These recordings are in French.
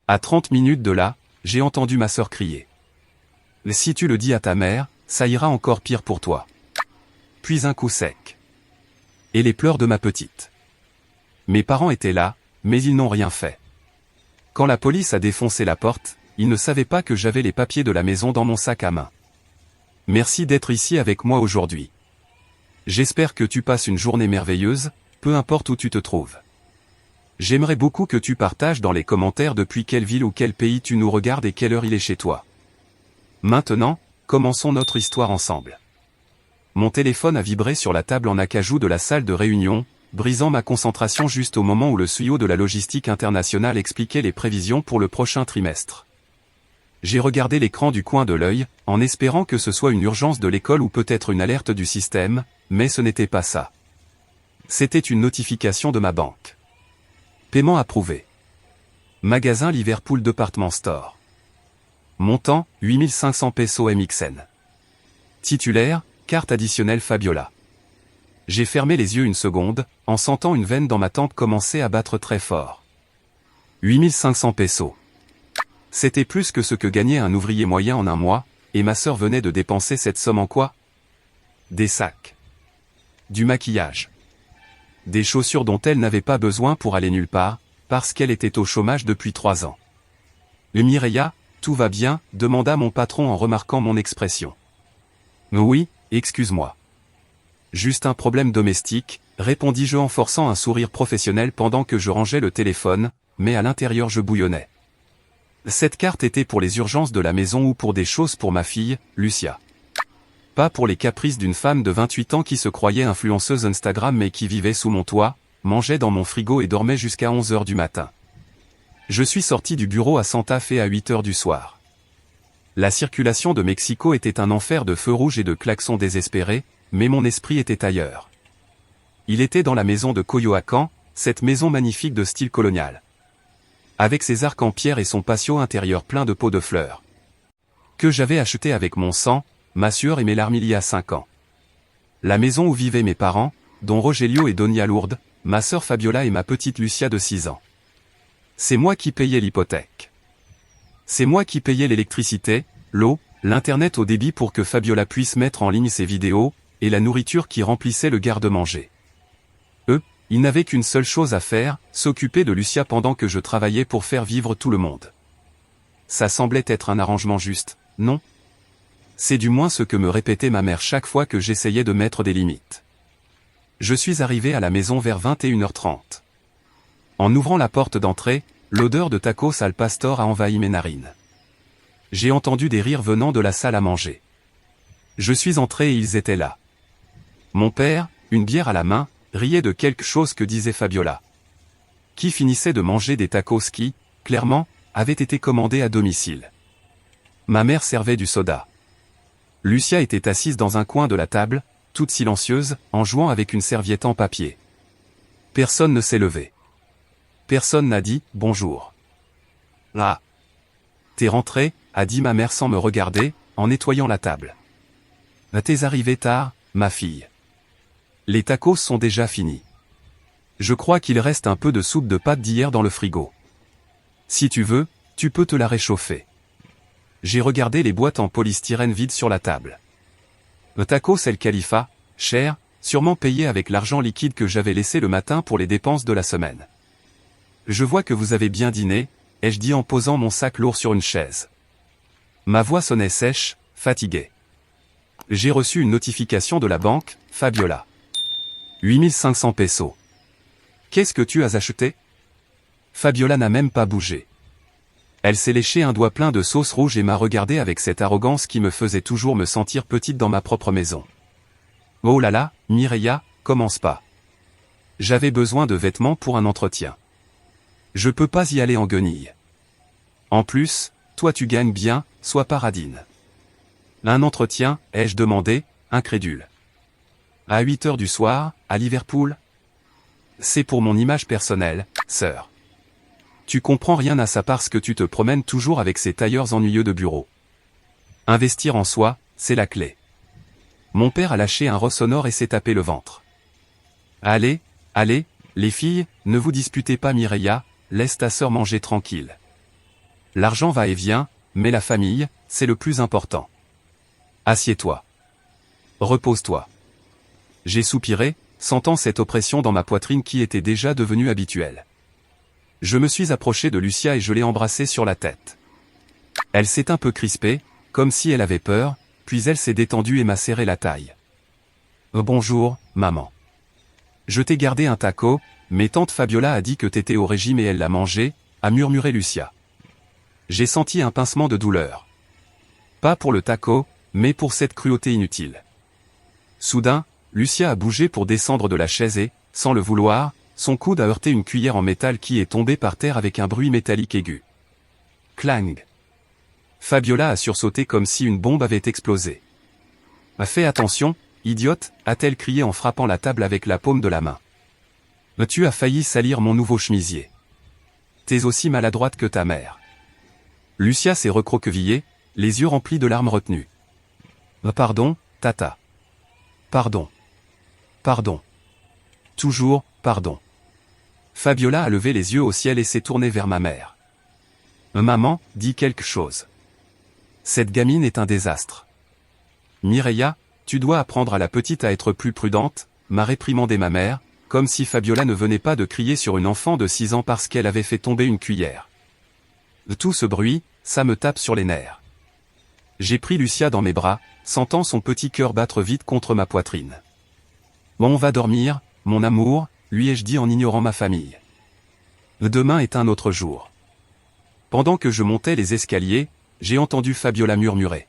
À 30 minutes de là, j'ai entendu ma sœur crier. Si tu le dis à ta mère, ça ira encore pire pour toi. Puis un coup sec. Et les pleurs de ma petite. Mes parents étaient là, mais ils n'ont rien fait. Quand la police a défoncé la porte, ils ne savaient pas que j'avais les papiers de la maison dans mon sac à main. Merci d'être ici avec moi aujourd'hui. J'espère que tu passes une journée merveilleuse, peu importe où tu te trouves. J'aimerais beaucoup que tu partages dans les commentaires depuis quelle ville ou quel pays tu nous regardes et quelle heure il est chez toi. Maintenant, commençons notre histoire ensemble. Mon téléphone a vibré sur la table en acajou de la salle de réunion, brisant ma concentration juste au moment où le CEO de la logistique internationale expliquait les prévisions pour le prochain trimestre. J'ai regardé l'écran du coin de l'œil, en espérant que ce soit une urgence de l'école ou peut-être une alerte du système, mais ce n'était pas ça. C'était une notification de ma banque. Paiement approuvé. Magasin Liverpool Department Store. Montant, 8500 pesos MXN. Titulaire, carte additionnelle Fabiola. J'ai fermé les yeux une seconde, en sentant une veine dans ma tempe commencer à battre très fort. 8500 pesos. C'était plus que ce que gagnait un ouvrier moyen en un mois, et ma sœur venait de dépenser cette somme en quoi? Des sacs. Du maquillage. Des chaussures dont elle n'avait pas besoin pour aller nulle part, parce qu'elle était au chômage depuis 3 ans. Mireia, tout va bien, demanda mon patron en remarquant mon expression. Oui, excuse-moi. Juste un problème domestique, répondis-je en forçant un sourire professionnel pendant que je rangeais le téléphone, mais à l'intérieur je bouillonnais. Cette carte était pour les urgences de la maison ou pour des choses pour ma fille, Lucia. Pas pour les caprices d'une femme de 28 ans qui se croyait influenceuse Instagram mais qui vivait sous mon toit, mangeait dans mon frigo et dormait jusqu'à 11 h du matin. Je suis sorti du bureau à Santa Fe à 8 h du soir. La circulation de Mexico était un enfer de feux rouges et de klaxons désespérés, mais mon esprit était ailleurs. Il était dans la maison de Coyoacán, cette maison magnifique de style colonial. Avec ses arcs en pierre et son patio intérieur plein de pots de fleurs. Que j'avais acheté avec mon sang, ma sueur et mes larmes il y a 5 ans. La maison où vivaient mes parents, dont Rogelio et Donia Lourdes, ma sœur Fabiola et ma petite Lucia de 6 ans. C'est moi qui payais l'hypothèque. C'est moi qui payais l'électricité, l'eau, l'internet au débit pour que Fabiola puisse mettre en ligne ses vidéos, et la nourriture qui remplissait le garde-manger. Eux, ils n'avaient qu'une seule chose à faire, s'occuper de Lucia pendant que je travaillais pour faire vivre tout le monde. Ça semblait être un arrangement juste, non? C'est du moins ce que me répétait ma mère chaque fois que j'essayais de mettre des limites. Je suis arrivé à la maison vers 21 h 30. En ouvrant la porte d'entrée, l'odeur de tacos al pastor a envahi mes narines. J'ai entendu des rires venant de la salle à manger. Je suis entré et ils étaient là. Mon père, une bière à la main, riait de quelque chose que disait Fabiola. Qui finissait de manger des tacos qui, clairement, avaient été commandés à domicile. Ma mère servait du soda. Lucia était assise dans un coin de la table, toute silencieuse, en jouant avec une serviette en papier. Personne ne s'est levé. Personne n'a dit « bonjour ». Ah. T'es rentré, a dit ma mère sans me regarder, en nettoyant la table. T'es arrivé tard, ma fille. Les tacos sont déjà finis. Je crois qu'il reste un peu de soupe de pâte d'hier dans le frigo. Si tu veux, tu peux te la réchauffer. J'ai regardé les boîtes en polystyrène vides sur la table. Le tacos El Khalifa, cher, sûrement payé avec l'argent liquide que j'avais laissé le matin pour les dépenses de la semaine. Je vois que vous avez bien dîné, ai-je dit en posant mon sac lourd sur une chaise. Ma voix sonnait sèche, fatiguée. J'ai reçu une notification de la banque, Fabiola. 8500 pesos. Qu'est-ce que tu as acheté? Fabiola n'a même pas bougé. Elle s'est léché un doigt plein de sauce rouge et m'a regardé avec cette arrogance qui me faisait toujours me sentir petite dans ma propre maison. Oh là là, Mireia, commence pas. J'avais besoin de vêtements pour un entretien. Je peux pas y aller en guenilles. En plus, toi tu gagnes bien, sois pas radine. Un entretien, ai-je demandé, incrédule. À 8 h du soir, à Liverpool? C'est pour mon image personnelle, sœur. Tu comprends rien à ça parce que tu te promènes toujours avec ces tailleurs ennuyeux de bureau. Investir en soi, c'est la clé. Mon père a lâché un ressonore et s'est tapé le ventre. Allez, allez, les filles, ne vous disputez pas Mireia, laisse ta sœur manger tranquille. l'argent va et vient, mais la famille, c'est le plus important. Assieds-toi. Repose-toi. J'ai soupiré, sentant cette oppression dans ma poitrine qui était déjà devenue habituelle. Je me suis approché de Lucia et je l'ai embrassée sur la tête. Elle s'est un peu crispée, comme si elle avait peur, puis elle s'est détendue et m'a serré la taille. Bonjour, maman. Je t'ai gardé un taco, mais tante Fabiola a dit que t'étais au régime et elle l'a mangé, a murmuré Lucia. J'ai senti un pincement de douleur. Pas pour le taco, mais pour cette cruauté inutile. Soudain, Lucia a bougé pour descendre de la chaise et, sans le vouloir, son coude a heurté une cuillère en métal qui est tombée par terre avec un bruit métallique aigu. Clang. Fabiola a sursauté comme si une bombe avait explosé. « Fais attention, idiote !» a-t-elle crié en frappant la table avec la paume de la main. « Tu as failli salir mon nouveau chemisier. T'es aussi maladroite que ta mère. » Lucia s'est recroquevillée, les yeux remplis de larmes retenues. « Pardon, tata. Pardon. Pardon. Toujours, pardon. » Fabiola a levé les yeux au ciel et s'est tournée vers ma mère. « Maman, dis quelque chose. Cette gamine est un désastre. Mireia, tu dois apprendre à la petite à être plus prudente, » m'a réprimandé ma mère, comme si Fabiola ne venait pas de crier sur une enfant de 6 ans parce qu'elle avait fait tomber une cuillère. Tout ce bruit, ça me tape sur les nerfs. J'ai pris Lucia dans mes bras, sentant son petit cœur battre vite contre ma poitrine. « Bon, on va dormir, mon amour, » lui ai-je dit en ignorant ma famille. Demain est un autre jour. Pendant que je montais les escaliers, j'ai entendu Fabiola murmurer.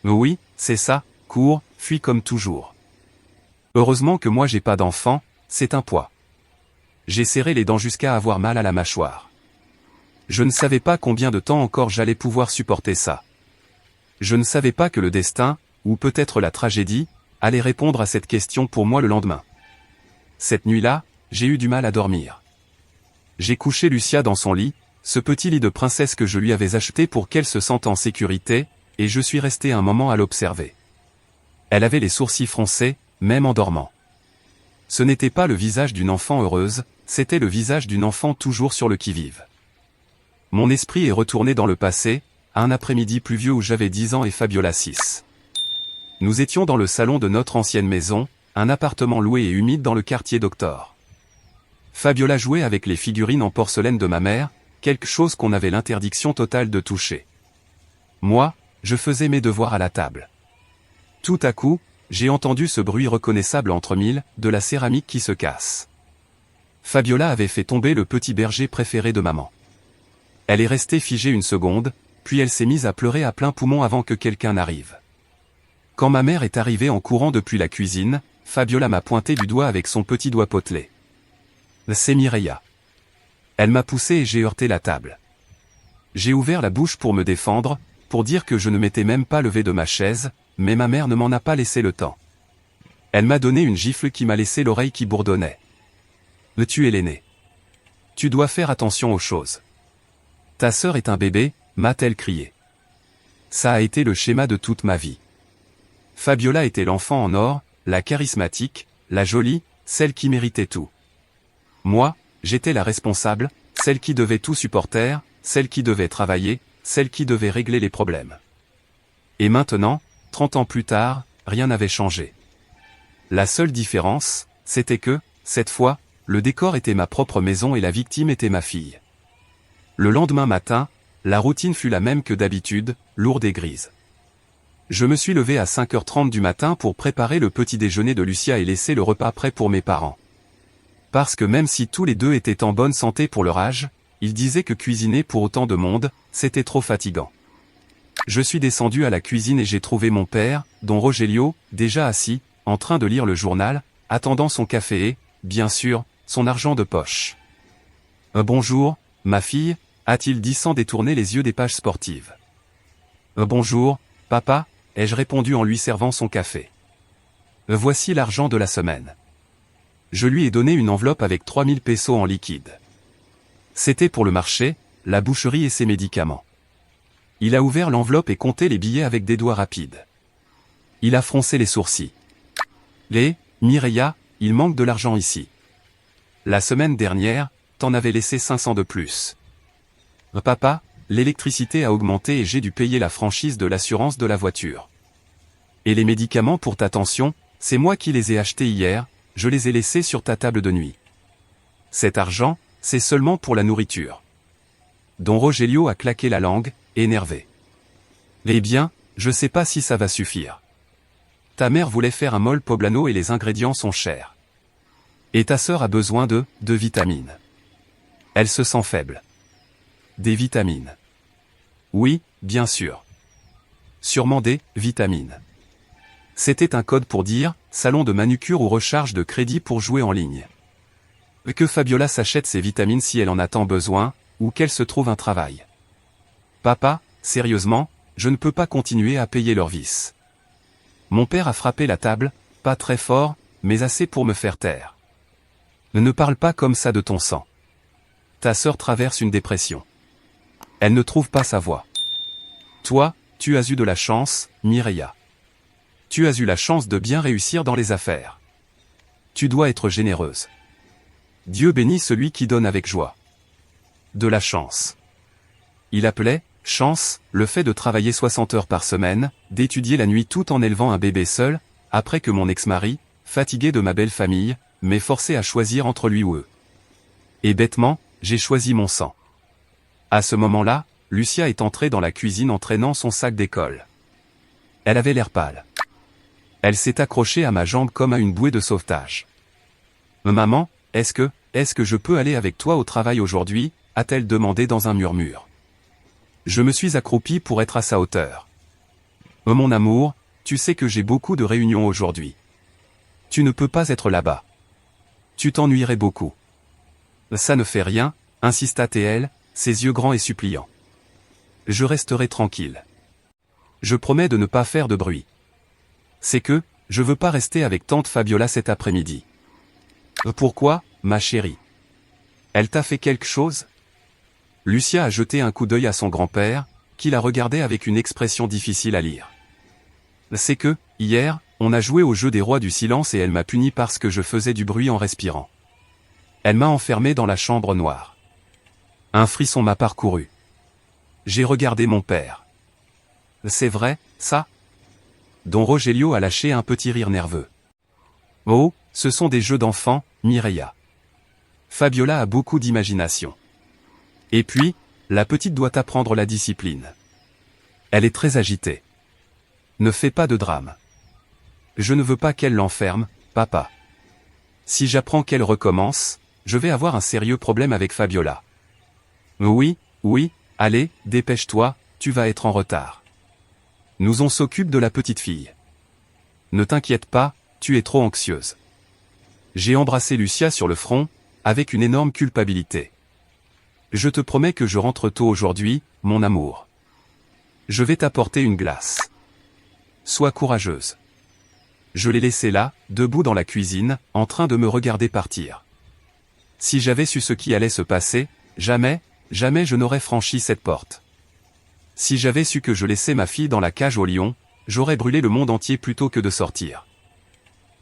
Oui, c'est ça, cours, fuis comme toujours. Heureusement que moi j'ai pas d'enfant, c'est un poids. J'ai serré les dents jusqu'à avoir mal à la mâchoire. Je ne savais pas combien de temps encore j'allais pouvoir supporter ça. Je ne savais pas que le destin, ou peut-être la tragédie, allait répondre à cette question pour moi le lendemain. Cette nuit-là, j'ai eu du mal à dormir. J'ai couché Lucia dans son lit, ce petit lit de princesse que je lui avais acheté pour qu'elle se sente en sécurité, et je suis resté un moment à l'observer. Elle avait les sourcils froncés, même en dormant. Ce n'était pas le visage d'une enfant heureuse, c'était le visage d'une enfant toujours sur le qui-vive. Mon esprit est retourné dans le passé, à un après-midi pluvieux où j'avais 10 ans et Fabiola 6. Nous étions dans le salon de notre ancienne maison, un appartement loué et humide dans le quartier Doctor. Fabiola jouait avec les figurines en porcelaine de ma mère, quelque chose qu'on avait l'interdiction totale de toucher. Moi, je faisais mes devoirs à la table. Tout à coup, j'ai entendu ce bruit reconnaissable entre mille, de la céramique qui se casse. Fabiola avait fait tomber le petit berger préféré de maman. Elle est restée figée une seconde, puis elle s'est mise à pleurer à plein poumon avant que quelqu'un n'arrive. Quand ma mère est arrivée en courant depuis la cuisine, Fabiola m'a pointé du doigt avec son petit doigt potelé. C'est Mireia. Elle m'a poussé et j'ai heurté la table. J'ai ouvert la bouche pour me défendre, pour dire que je ne m'étais même pas levé de ma chaise, mais ma mère ne m'en a pas laissé le temps. Elle m'a donné une gifle qui m'a laissé l'oreille qui bourdonnait. « Tu es l'aîné. Tu dois faire attention aux choses. Ta sœur est un bébé, » m'a-t-elle crié. Ça a été le schéma de toute ma vie. Fabiola était l'enfant en or, la charismatique, la jolie, celle qui méritait tout. Moi, j'étais la responsable, celle qui devait tout supporter, celle qui devait travailler, celle qui devait régler les problèmes. Et maintenant, 30 ans plus tard, rien n'avait changé. La seule différence, c'était que, cette fois, le décor était ma propre maison et la victime était ma fille. Le lendemain matin, la routine fut la même que d'habitude, lourde et grise. Je me suis levé à 5h30 du matin pour préparer le petit déjeuner de Lucia et laisser le repas prêt pour mes parents. Parce que même si tous les deux étaient en bonne santé pour leur âge, ils disaient que cuisiner pour autant de monde, c'était trop fatigant. Je suis descendu à la cuisine et j'ai trouvé mon père, don Rogelio, déjà assis, en train de lire le journal, attendant son café et, bien sûr, son argent de poche. « Bonjour, ma fille », a-t-il dit sans détourner les yeux des pages sportives. « Bonjour, papa », ai-je répondu en lui servant son café. « Voici l'argent de la semaine. » Je lui ai donné une enveloppe avec 3000 pesos en liquide. C'était pour le marché, la boucherie et ses médicaments. Il a ouvert l'enveloppe et compté les billets avec des doigts rapides. Il a froncé les sourcils. « Mireia, il manque de l'argent ici. La semaine dernière, t'en avais laissé 500 de plus. »« Papa, l'électricité a augmenté et j'ai dû payer la franchise de l'assurance de la voiture. Et les médicaments pour ta tension, c'est moi qui les ai achetés hier, je les ai laissés sur ta table de nuit. Cet argent, c'est seulement pour la nourriture. Don Rogelio a claqué la langue, énervé. Eh bien, je sais pas si ça va suffire. Ta mère voulait faire un mole poblano et les ingrédients sont chers. Et ta sœur a besoin de vitamines. Elle se sent faible. Des vitamines. Oui, bien sûr. Sûrement des vitamines. C'était un code pour dire salon de manucure ou recharge de crédit pour jouer en ligne. Que Fabiola s'achète ses vitamines si elle en a tant besoin, ou qu'elle se trouve un travail. Papa, sérieusement, je ne peux pas continuer à payer leurs vices. Mon père a frappé la table, pas très fort, mais assez pour me faire taire. Ne parle pas comme ça de ton sang. Ta sœur traverse une dépression. Elle ne trouve pas sa voie. Toi, tu as eu de la chance, Mireia. Tu as eu la chance de bien réussir dans les affaires. Tu dois être généreuse. Dieu bénit celui qui donne avec joie. De la chance. Il appelait chance le fait de travailler 60 heures par semaine, d'étudier la nuit tout en élevant un bébé seul, après que mon ex-mari, fatigué de ma belle famille, m'ait forcé à choisir entre lui ou eux. Et bêtement, j'ai choisi mon sang. À ce moment-là, Lucia est entrée dans la cuisine en traînant son sac d'école. Elle avait l'air pâle. Elle s'est accrochée à ma jambe comme à une bouée de sauvetage. « Maman, est-ce que je peux aller avec toi au travail aujourd'hui ?» a-t-elle demandé dans un murmure. Je me suis accroupi pour être à sa hauteur. « Oh mon amour, tu sais que j'ai beaucoup de réunions aujourd'hui. Tu ne peux pas être là-bas. Tu t'ennuierais beaucoup. » « Ça ne fait rien, » insista T.L., ses yeux grands et suppliants. « Je resterai tranquille. Je promets de ne pas faire de bruit. C'est que, je veux pas rester avec tante Fabiola cet après-midi. » « Pourquoi, ma chérie? Elle t'a fait quelque chose ?» Lucia a jeté un coup d'œil à son grand-père, qui la regardait avec une expression difficile à lire. « C'est que, hier, on a joué au jeu des rois du silence et elle m'a puni parce que je faisais du bruit en respirant. Elle m'a enfermé dans la chambre noire. Un frisson m'a parcouru. J'ai regardé mon père. « C'est vrai, ça ?» Don Rogelio a lâché un petit rire nerveux. « Oh, ce sont des jeux d'enfants, Mireia. Fabiola a beaucoup d'imagination. Et puis, la petite doit apprendre la discipline. Elle est très agitée. Ne fais pas de drame. Je ne veux pas qu'elle l'enferme, papa. Si j'apprends qu'elle recommence, je vais avoir un sérieux problème avec Fabiola. Oui, allez, dépêche-toi, tu vas être en retard. Nous on s'occupe de la petite fille. Ne t'inquiète pas, tu es trop anxieuse. » J'ai embrassé Lucia sur le front, avec une énorme culpabilité. « Je te promets que je rentre tôt aujourd'hui, mon amour. Je vais t'apporter une glace. Sois courageuse. » Je l'ai laissé là, debout dans la cuisine, en train de me regarder partir. Si j'avais su ce qui allait se passer, jamais je n'aurais franchi cette porte. Si j'avais su que je laissais ma fille dans la cage au lion, j'aurais brûlé le monde entier plutôt que de sortir.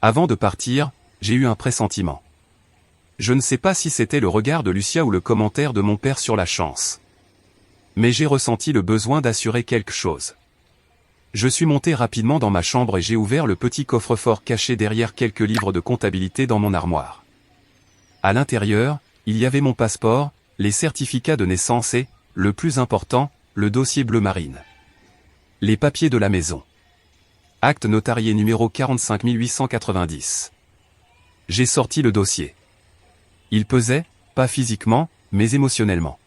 Avant de partir, j'ai eu un pressentiment. Je ne sais pas si c'était le regard de Lucia ou le commentaire de mon père sur la chance. Mais j'ai ressenti le besoin d'assurer quelque chose. Je suis monté rapidement dans ma chambre et j'ai ouvert le petit coffre-fort caché derrière quelques livres de comptabilité dans mon armoire. À l'intérieur, il y avait mon passeport, les certificats de naissance et, le plus important, le dossier bleu marine. Les papiers de la maison. Acte notarié numéro 45890. J'ai sorti le dossier. Il pesait, pas physiquement, mais émotionnellement.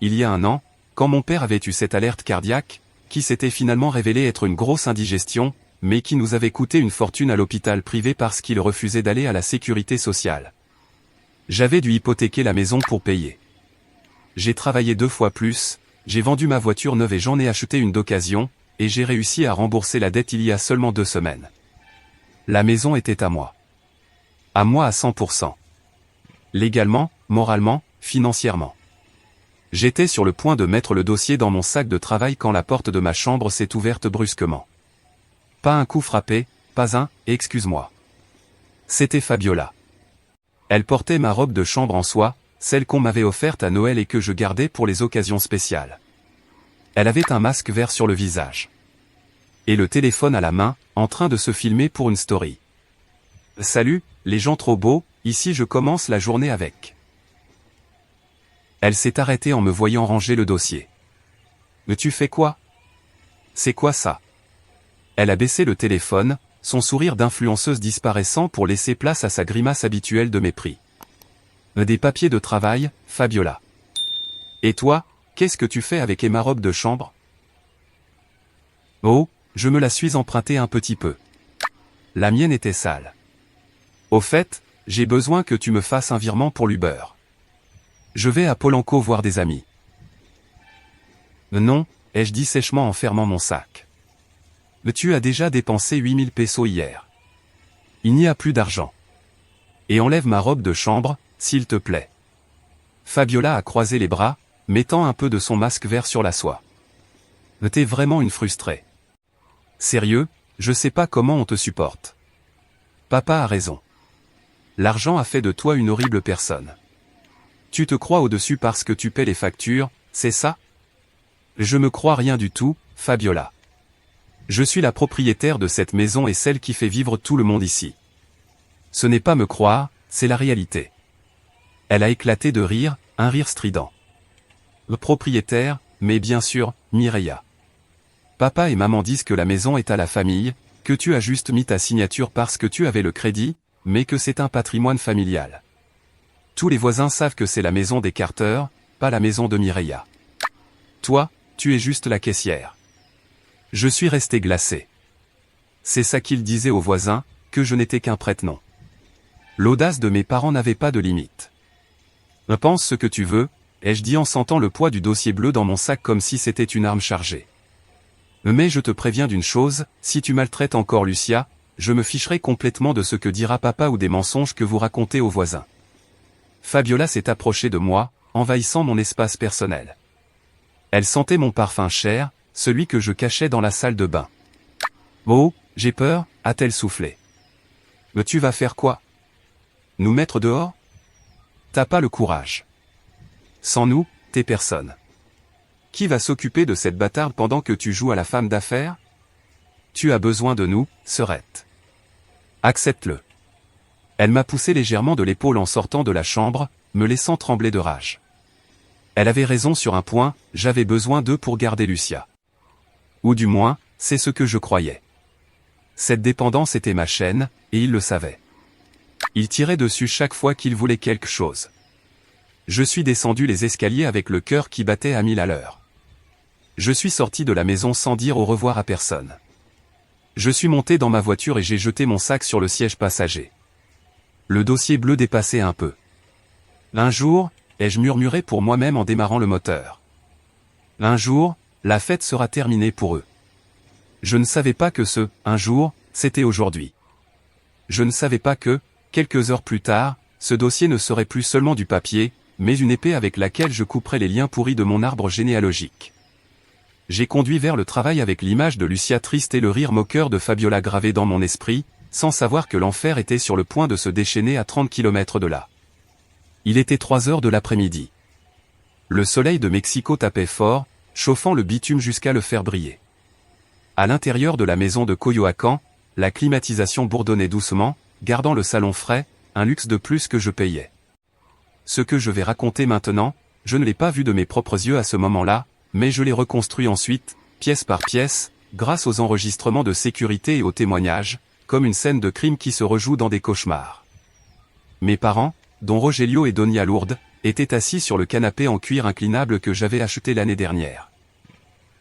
Il y a un an, quand mon père avait eu cette alerte cardiaque, qui s'était finalement révélée être une grosse indigestion, mais qui nous avait coûté une fortune à l'hôpital privé parce qu'il refusait d'aller à la sécurité sociale. J'avais dû hypothéquer la maison pour payer. J'ai travaillé 2 fois plus, j'ai vendu ma voiture neuve et j'en ai acheté une d'occasion, et j'ai réussi à rembourser la dette il y a seulement 2 semaines. La maison était à moi. À moi à 100%. Légalement, moralement, financièrement. J'étais sur le point de mettre le dossier dans mon sac de travail quand la porte de ma chambre s'est ouverte brusquement. Pas un coup frappé, pas un « excuse-moi ». C'était Fabiola. Elle portait ma robe de chambre en soie, celle qu'on m'avait offerte à Noël et que je gardais pour les occasions spéciales. Elle avait un masque vert sur le visage. Et le téléphone à la main, en train de se filmer pour une story. Salut, les gens trop beaux, ici je commence la journée avec. Elle s'est arrêtée en me voyant ranger le dossier. Mais tu fais quoi? C'est quoi ça? Elle a baissé le téléphone, son sourire d'influenceuse disparaissant pour laisser place à sa grimace habituelle de mépris. Des papiers de travail, Fabiola. Et toi, qu'est-ce que tu fais avec ma robe de chambre? Oh, je me la suis empruntée un petit peu. La mienne était sale. Au fait, j'ai besoin que tu me fasses un virement pour l'Uber. Je vais à Polanco voir des amis. Non, ai-je dit sèchement en fermant mon sac. Mais tu as déjà dépensé 8000 pesos hier. Il n'y a plus d'argent. Et enlève ma robe de chambre, s'il te plaît. Fabiola a croisé les bras, mettant un peu de son masque vert sur la soie. T'es vraiment une frustrée. Sérieux, je sais pas comment on te supporte. Papa a raison. L'argent a fait de toi une horrible personne. Tu te crois au-dessus parce que tu paies les factures, c'est ça? Je me crois rien du tout, Fabiola. Je suis la propriétaire de cette maison et celle qui fait vivre tout le monde ici. Ce n'est pas me croire, c'est la réalité. Elle a éclaté de rire, un rire strident. Le propriétaire, mais bien sûr, Mireia. Papa et maman disent que la maison est à la famille, que tu as juste mis ta signature parce que tu avais le crédit, mais que c'est un patrimoine familial. Tous les voisins savent que c'est la maison des Carter, pas la maison de Mireia. Toi, tu es juste la caissière. Je suis resté glacé. C'est ça qu'ils disaient aux voisins, que je n'étais qu'un prête-nom. L'audace de mes parents n'avait pas de limite. Pense ce que tu veux, ai-je dit en sentant le poids du dossier bleu dans mon sac comme si c'était une arme chargée. Mais je te préviens d'une chose, si tu maltraites encore Lucia, je me ficherai complètement de ce que dira papa ou des mensonges que vous racontez aux voisins. Fabiola s'est approchée de moi, envahissant mon espace personnel. Elle sentait mon parfum cher, celui que je cachais dans la salle de bain. Oh, j'ai peur, a-t-elle soufflé. Mais tu vas faire quoi? Nous mettre dehors? T'as pas le courage. Sans nous, t'es personne. Qui va s'occuper de cette bâtarde pendant que tu joues à la femme d'affaires? Tu as besoin de nous, Serette. Accepte-le. Elle m'a poussé légèrement de l'épaule en sortant de la chambre, me laissant trembler de rage. Elle avait raison sur un point, j'avais besoin d'eux pour garder Lucia. Ou du moins, c'est ce que je croyais. Cette dépendance était ma chaîne, et il le savait. Il tirait dessus chaque fois qu'il voulait quelque chose. Je suis descendu les escaliers avec le cœur qui battait à 1000 à l'heure. Je suis sorti de la maison sans dire au revoir à personne. Je suis monté dans ma voiture et j'ai jeté mon sac sur le siège passager. Le dossier bleu dépassait un peu. Un jour, ai-je murmuré pour moi-même en démarrant le moteur. Un jour, la fête sera terminée pour eux. Je ne savais pas que un jour, c'était aujourd'hui. Je ne savais pas que, quelques heures plus tard, ce dossier ne serait plus seulement du papier, mais une épée avec laquelle je couperais les liens pourris de mon arbre généalogique. J'ai conduit vers le travail avec l'image de Lucia triste et le rire moqueur de Fabiola gravé dans mon esprit, sans savoir que l'enfer était sur le point de se déchaîner à 30 km de là. Il était 3 heures de l'après-midi. Le soleil de Mexico tapait fort, chauffant le bitume jusqu'à le faire briller. À l'intérieur de la maison de Coyoacán, la climatisation bourdonnait doucement, gardant le salon frais, un luxe de plus que je payais. Ce que je vais raconter maintenant, je ne l'ai pas vu de mes propres yeux à ce moment-là, mais je l'ai reconstruit ensuite, pièce par pièce, grâce aux enregistrements de sécurité et aux témoignages, comme une scène de crime qui se rejoue dans des cauchemars. Mes parents, dont Rogelio et Donia Lourdes, étaient assis sur le canapé en cuir inclinable que j'avais acheté l'année dernière.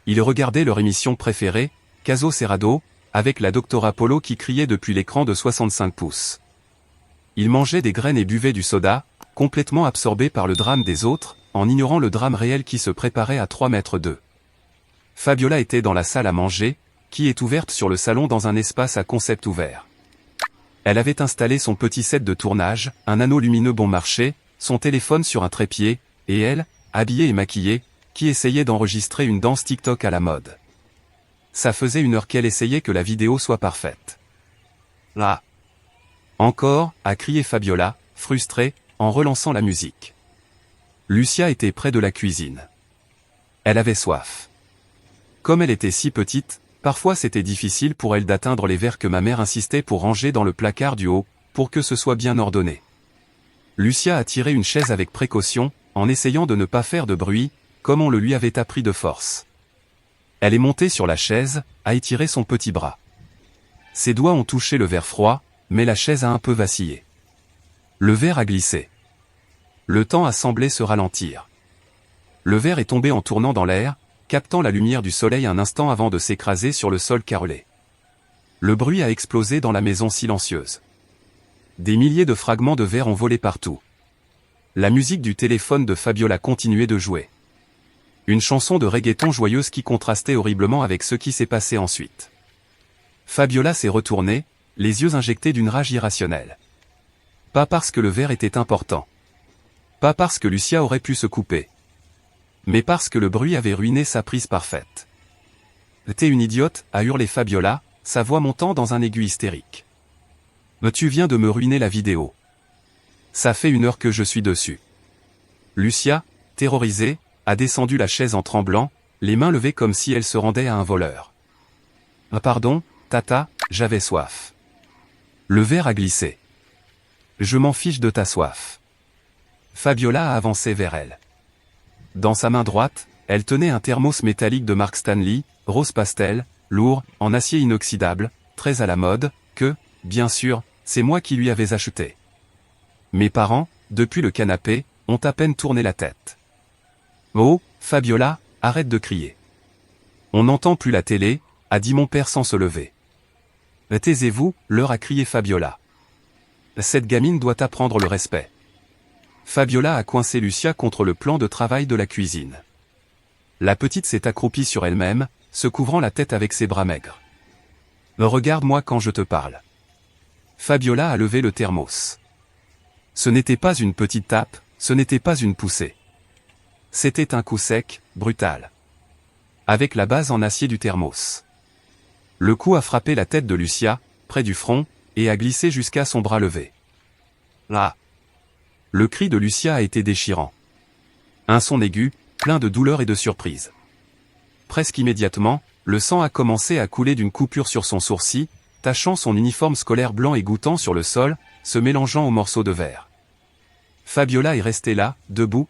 Ils regardaient leur émission préférée, Caso Cerrado, avec la Doctora Polo qui criait depuis l'écran de 65 pouces. Ils mangeaient des graines et buvaient du soda, complètement absorbés par le drame des autres, en ignorant le drame réel qui se préparait à 3 mètres d'eux. Fabiola était dans la salle à manger, qui est ouverte sur le salon dans un espace à concept ouvert. Elle avait installé son petit set de tournage, un anneau lumineux bon marché, son téléphone sur un trépied, et elle, habillée et maquillée, qui essayait d'enregistrer une danse TikTok à la mode. Ça faisait 1 heure qu'elle essayait que la vidéo soit parfaite. Là. Encore, a crié Fabiola, frustrée, en relançant la musique. Lucia était près de la cuisine. Elle avait soif. Comme elle était si petite, parfois c'était difficile pour elle d'atteindre les verres que ma mère insistait pour ranger dans le placard du haut, pour que ce soit bien ordonné. Lucia a tiré une chaise avec précaution, en essayant de ne pas faire de bruit, comme on le lui avait appris de force. Elle est montée sur la chaise, a étiré son petit bras. Ses doigts ont touché le verre froid, mais la chaise a un peu vacillé. Le verre a glissé. Le temps a semblé se ralentir. Le verre est tombé en tournant dans l'air, captant la lumière du soleil un instant avant de s'écraser sur le sol carrelé. Le bruit a explosé dans la maison silencieuse. Des milliers de fragments de verre ont volé partout. La musique du téléphone de Fabiola continuait de jouer. Une chanson de reggaeton joyeuse qui contrastait horriblement avec ce qui s'est passé ensuite. Fabiola s'est retournée, les yeux injectés d'une rage irrationnelle. Pas parce que le verre était important. Pas parce que Lucia aurait pu se couper. Mais parce que le bruit avait ruiné sa prise parfaite. « T'es une idiote » a hurlé Fabiola, sa voix montant dans un aigu hystérique. « Tu viens de me ruiner la vidéo. Ça fait 1 heure que je suis dessus. » Lucia, terrorisée, a descendu la chaise en tremblant, les mains levées comme si elle se rendait à un voleur. « Pardon, tata, j'avais soif. » Le verre a glissé. « Je m'en fiche de ta soif. » Fabiola a avancé vers elle. Dans sa main droite, elle tenait un thermos métallique de marque Stanley, rose pastel, lourd, en acier inoxydable, très à la mode, que, bien sûr, c'est moi qui lui avais acheté. Mes parents, depuis le canapé, ont à peine tourné la tête. « Oh, Fabiola, arrête de crier. On n'entend plus la télé », a dit mon père sans se lever. « Taisez-vous » leur a crié Fabiola. « Cette gamine doit apprendre le respect. » Fabiola a coincé Lucia contre le plan de travail de la cuisine. La petite s'est accroupie sur elle-même, se couvrant la tête avec ses bras maigres. « Regarde-moi quand je te parle. » Fabiola a levé le thermos. Ce n'était pas une petite tape, ce n'était pas une poussée. C'était un coup sec, brutal. Avec la base en acier du thermos. Le coup a frappé la tête de Lucia, près du front, et a glissé jusqu'à son bras levé. Ah ! Le cri de Lucia a été déchirant. Un son aigu, plein de douleur et de surprise. Presque immédiatement, le sang a commencé à couler d'une coupure sur son sourcil, tachant son uniforme scolaire blanc et goûtant sur le sol, se mélangeant aux morceaux de verre. Fabiola est restée là, debout,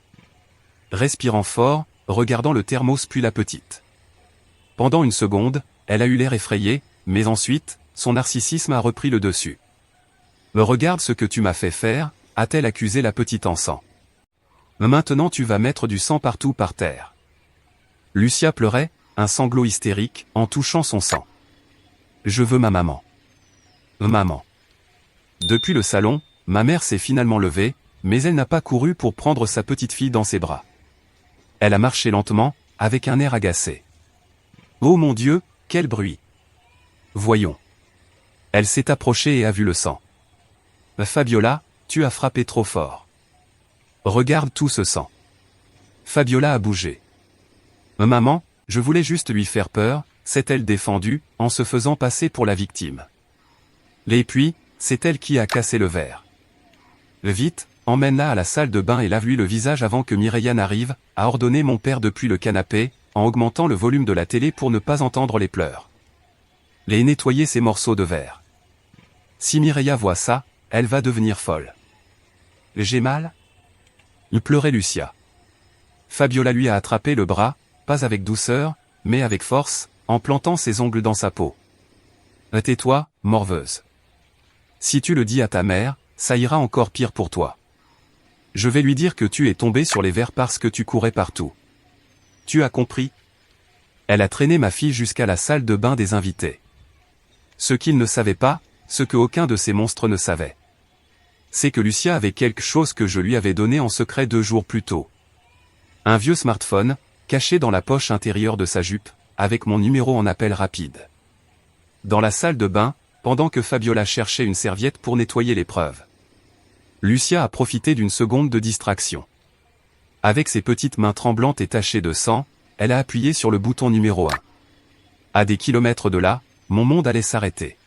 respirant fort, regardant le thermos puis la petite. Pendant une seconde, elle a eu l'air effrayée, mais ensuite, son narcissisme a repris le dessus. « Regarde ce que tu m'as fait faire », a-t-elle accusé la petite en sang. « Maintenant tu vas mettre du sang partout par terre. » Lucia pleurait, un sanglot hystérique, en touchant son sang. « Je veux ma maman. »« Maman. » Depuis le salon, ma mère s'est finalement levée, mais elle n'a pas couru pour prendre sa petite fille dans ses bras. Elle a marché lentement, avec un air agacé. « Oh mon Dieu, quel bruit !» Voyons. Elle s'est approchée et a vu le sang. « Fabiola, tu as frappé trop fort. Regarde tout ce sang. » Fabiola a bougé. « Maman, je voulais juste lui faire peur », s'est-elle défendue, en se faisant passer pour la victime. Et puis, c'est elle qui a cassé le verre. « Vite, emmène-la à la salle de bain et lave-lui le visage avant que Mireia n'arrive », a ordonné mon père depuis le canapé, en augmentant le volume de la télé pour ne pas entendre les pleurs. « Les nettoyer ces morceaux de verre. Si Mireia voit ça, elle va devenir folle. »« J'ai mal ?» pleurait Lucia. Fabiola lui a attrapé le bras, pas avec douceur, mais avec force, en plantant ses ongles dans sa peau. « Tais-toi, morveuse. Si tu le dis à ta mère, ça ira encore pire pour toi. Je vais lui dire que tu es tombé sur les verres parce que tu courais partout. Tu as compris ?» Elle a traîné ma fille jusqu'à la salle de bain des invités. Ce qu'il ne savait pas, ce que aucun de ces monstres ne savait, c'est que Lucia avait quelque chose que je lui avais donné en secret 2 jours plus tôt. Un vieux smartphone, caché dans la poche intérieure de sa jupe, avec mon numéro en appel rapide. Dans la salle de bain, pendant que Fabiola cherchait une serviette pour nettoyer les preuves, Lucia a profité d'une seconde de distraction. Avec ses petites mains tremblantes et tachées de sang, elle a appuyé sur le bouton numéro 1. À des kilomètres de là, mon monde allait s'arrêter.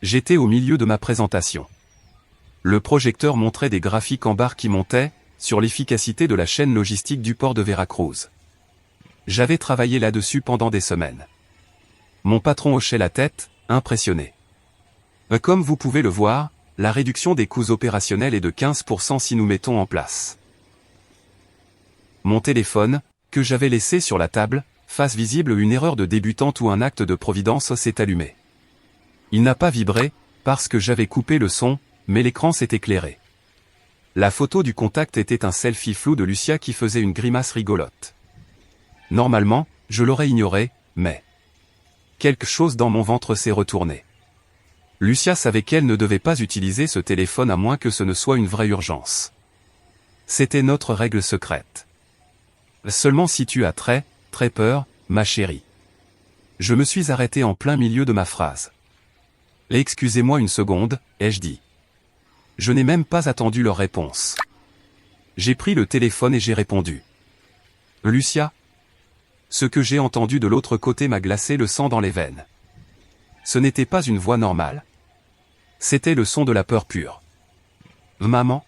J'étais au milieu de ma présentation. Le projecteur montrait des graphiques en barre qui montaient, sur l'efficacité de la chaîne logistique du port de Veracruz. J'avais travaillé là-dessus pendant des semaines. Mon patron hochait la tête, impressionné. Comme vous pouvez le voir, la réduction des coûts opérationnels est de 15% si nous mettons en place. Mon téléphone, que j'avais laissé sur la table, face visible une erreur de débutante ou un acte de providence s'est allumé. Il n'a pas vibré, parce que j'avais coupé le son, mais l'écran s'est éclairé. La photo du contact était un selfie flou de Lucia qui faisait une grimace rigolote. Normalement, je l'aurais ignoré, mais... quelque chose dans mon ventre s'est retourné. Lucia savait qu'elle ne devait pas utiliser ce téléphone à moins que ce ne soit une vraie urgence. C'était notre règle secrète. Seulement si tu as très peur, ma chérie. Je me suis arrêté en plein milieu de ma phrase. Excusez-moi une seconde, ai-je dit. Je n'ai même pas attendu leur réponse. J'ai pris le téléphone et j'ai répondu. Lucia? Ce que j'ai entendu de l'autre côté m'a glacé le sang dans les veines. Ce n'était pas une voix normale. C'était le son de la peur pure. Maman?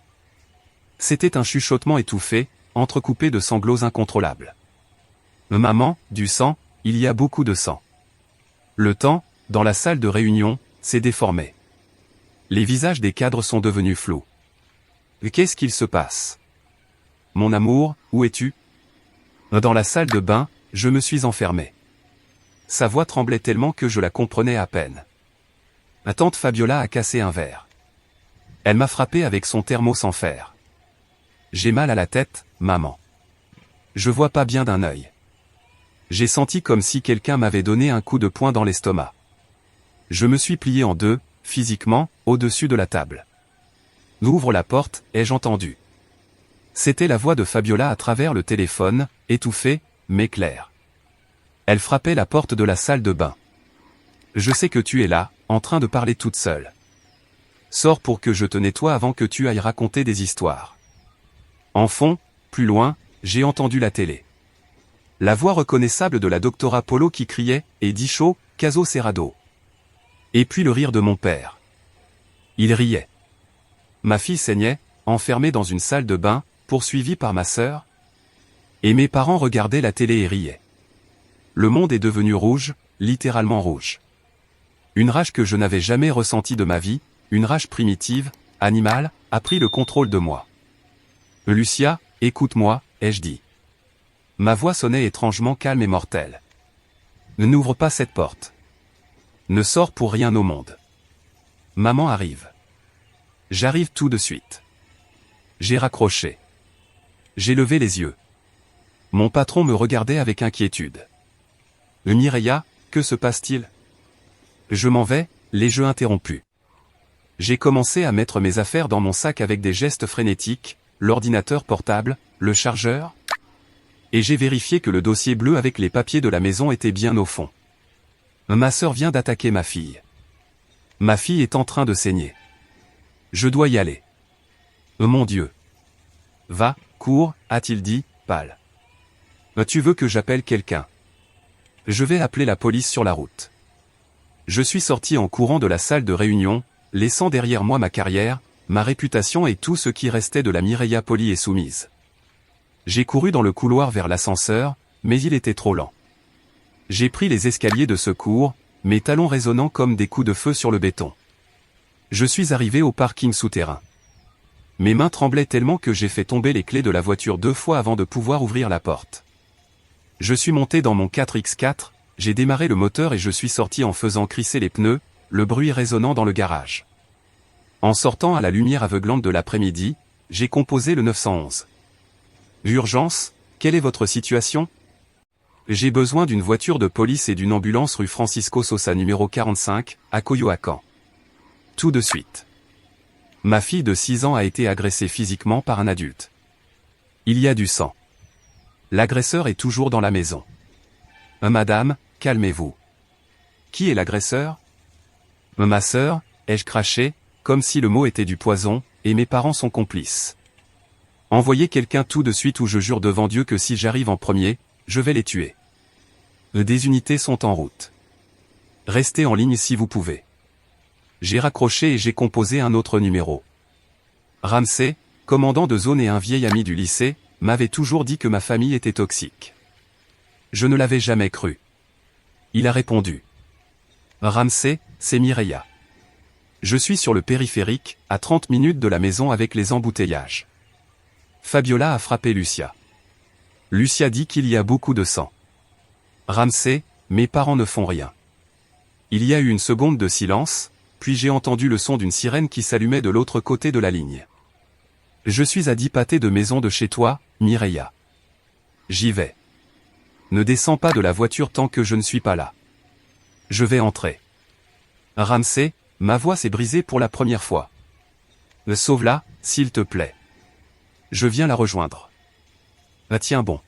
C'était un chuchotement étouffé, entrecoupé de sanglots incontrôlables. Maman, du sang, il y a beaucoup de sang. Le temps, dans la salle de réunion, s'est déformé. Les visages des cadres sont devenus flous. Qu'est-ce qu'il se passe? Mon amour, où es-tu? Dans la salle de bain, je me suis enfermé. Sa voix tremblait tellement que je la comprenais à peine. Ma tante Fabiola a cassé un verre. Elle m'a frappé avec son thermos en fer. J'ai mal à la tête, maman. Je vois pas bien d'un œil. J'ai senti comme si quelqu'un m'avait donné un coup de poing dans l'estomac. Je me suis plié en deux, physiquement, au-dessus de la table. Ouvre la porte, ai-je entendu. C'était la voix de Fabiola à travers le téléphone, étouffée, mais claire. Elle frappait la porte de la salle de bain. Je sais que tu es là, en train de parler toute seule. Sors pour que je te nettoie avant que tu ailles raconter des histoires. En fond, plus loin, j'ai entendu la télé. La voix reconnaissable de la doctora Polo qui criait « Et dit chaud, caso cerrado ». Et puis le rire de mon père. Il riait. Ma fille saignait, enfermée dans une salle de bain, poursuivie par ma sœur. Et mes parents regardaient la télé et riaient. Le monde est devenu rouge, littéralement rouge. Une rage que je n'avais jamais ressentie de ma vie, une rage primitive, animale, a pris le contrôle de moi. Lucia, écoute-moi, ai-je dit. Ma voix sonnait étrangement calme et mortelle. Ne n'ouvre pas cette porte. Ne sors pour rien au monde. Maman arrive. J'arrive tout de suite. J'ai raccroché. J'ai levé les yeux. Mon patron me regardait avec inquiétude. Mireia, que se passe-t-il? Je m'en vais, les jeux interrompus. J'ai commencé à mettre mes affaires dans mon sac avec des gestes frénétiques, l'ordinateur portable, le chargeur. Et j'ai vérifié que le dossier bleu avec les papiers de la maison était bien au fond. Ma sœur vient d'attaquer ma fille. Ma fille est en train de saigner. Je dois y aller. Mon Dieu. Va, cours, a-t-il dit, pâle. Tu veux que j'appelle quelqu'un? Je vais appeler la police sur la route. Je suis sorti en courant de la salle de réunion, laissant derrière moi ma carrière, ma réputation et tout ce qui restait de la Mireia polie et soumise. J'ai couru dans le couloir vers l'ascenseur, mais il était trop lent. J'ai pris les escaliers de secours, mes talons résonnant comme des coups de feu sur le béton. Je suis arrivé au parking souterrain. Mes mains tremblaient tellement que j'ai fait tomber les clés de la voiture 2 fois avant de pouvoir ouvrir la porte. Je suis monté dans mon 4x4, j'ai démarré le moteur et je suis sorti en faisant crisser les pneus, le bruit résonnant dans le garage. En sortant à la lumière aveuglante de l'après-midi, j'ai composé le 911. Urgence, quelle est votre situation? J'ai besoin d'une voiture de police et d'une ambulance rue Francisco Sosa numéro 45, à Coyoacán. Tout de suite. Ma fille de 6 ans a été agressée physiquement par un adulte. Il y a du sang. L'agresseur est toujours dans la maison. Madame, calmez-vous. Qui est l'agresseur? Ma sœur, ai-je craché, comme si le mot était du poison, et mes parents sont complices. Envoyez quelqu'un tout de suite ou je jure devant Dieu que si j'arrive en premier, je vais les tuer. Des unités sont en route. Restez en ligne si vous pouvez. J'ai raccroché et j'ai composé un autre numéro. Ramsey, commandant de zone et un vieil ami du lycée, m'avait toujours dit que ma famille était toxique. Je ne l'avais jamais cru. Il a répondu. Ramsey, c'est Mireia. Je suis sur le périphérique, à 30 minutes de la maison avec les embouteillages. Fabiola a frappé Lucia. Lucia dit qu'il y a beaucoup de sang. Ramsey, mes parents ne font rien. Il y a eu une seconde de silence, puis j'ai entendu le son d'une sirène qui s'allumait de l'autre côté de la ligne. Je suis à 10 pâtés de maison de chez toi, Mireia. J'y vais. Ne descends pas de la voiture tant que je ne suis pas là. Je vais entrer. Ramsey, ma voix s'est brisée pour la première fois. Sauve-la, s'il te plaît. Je viens la rejoindre. Ah tiens bon.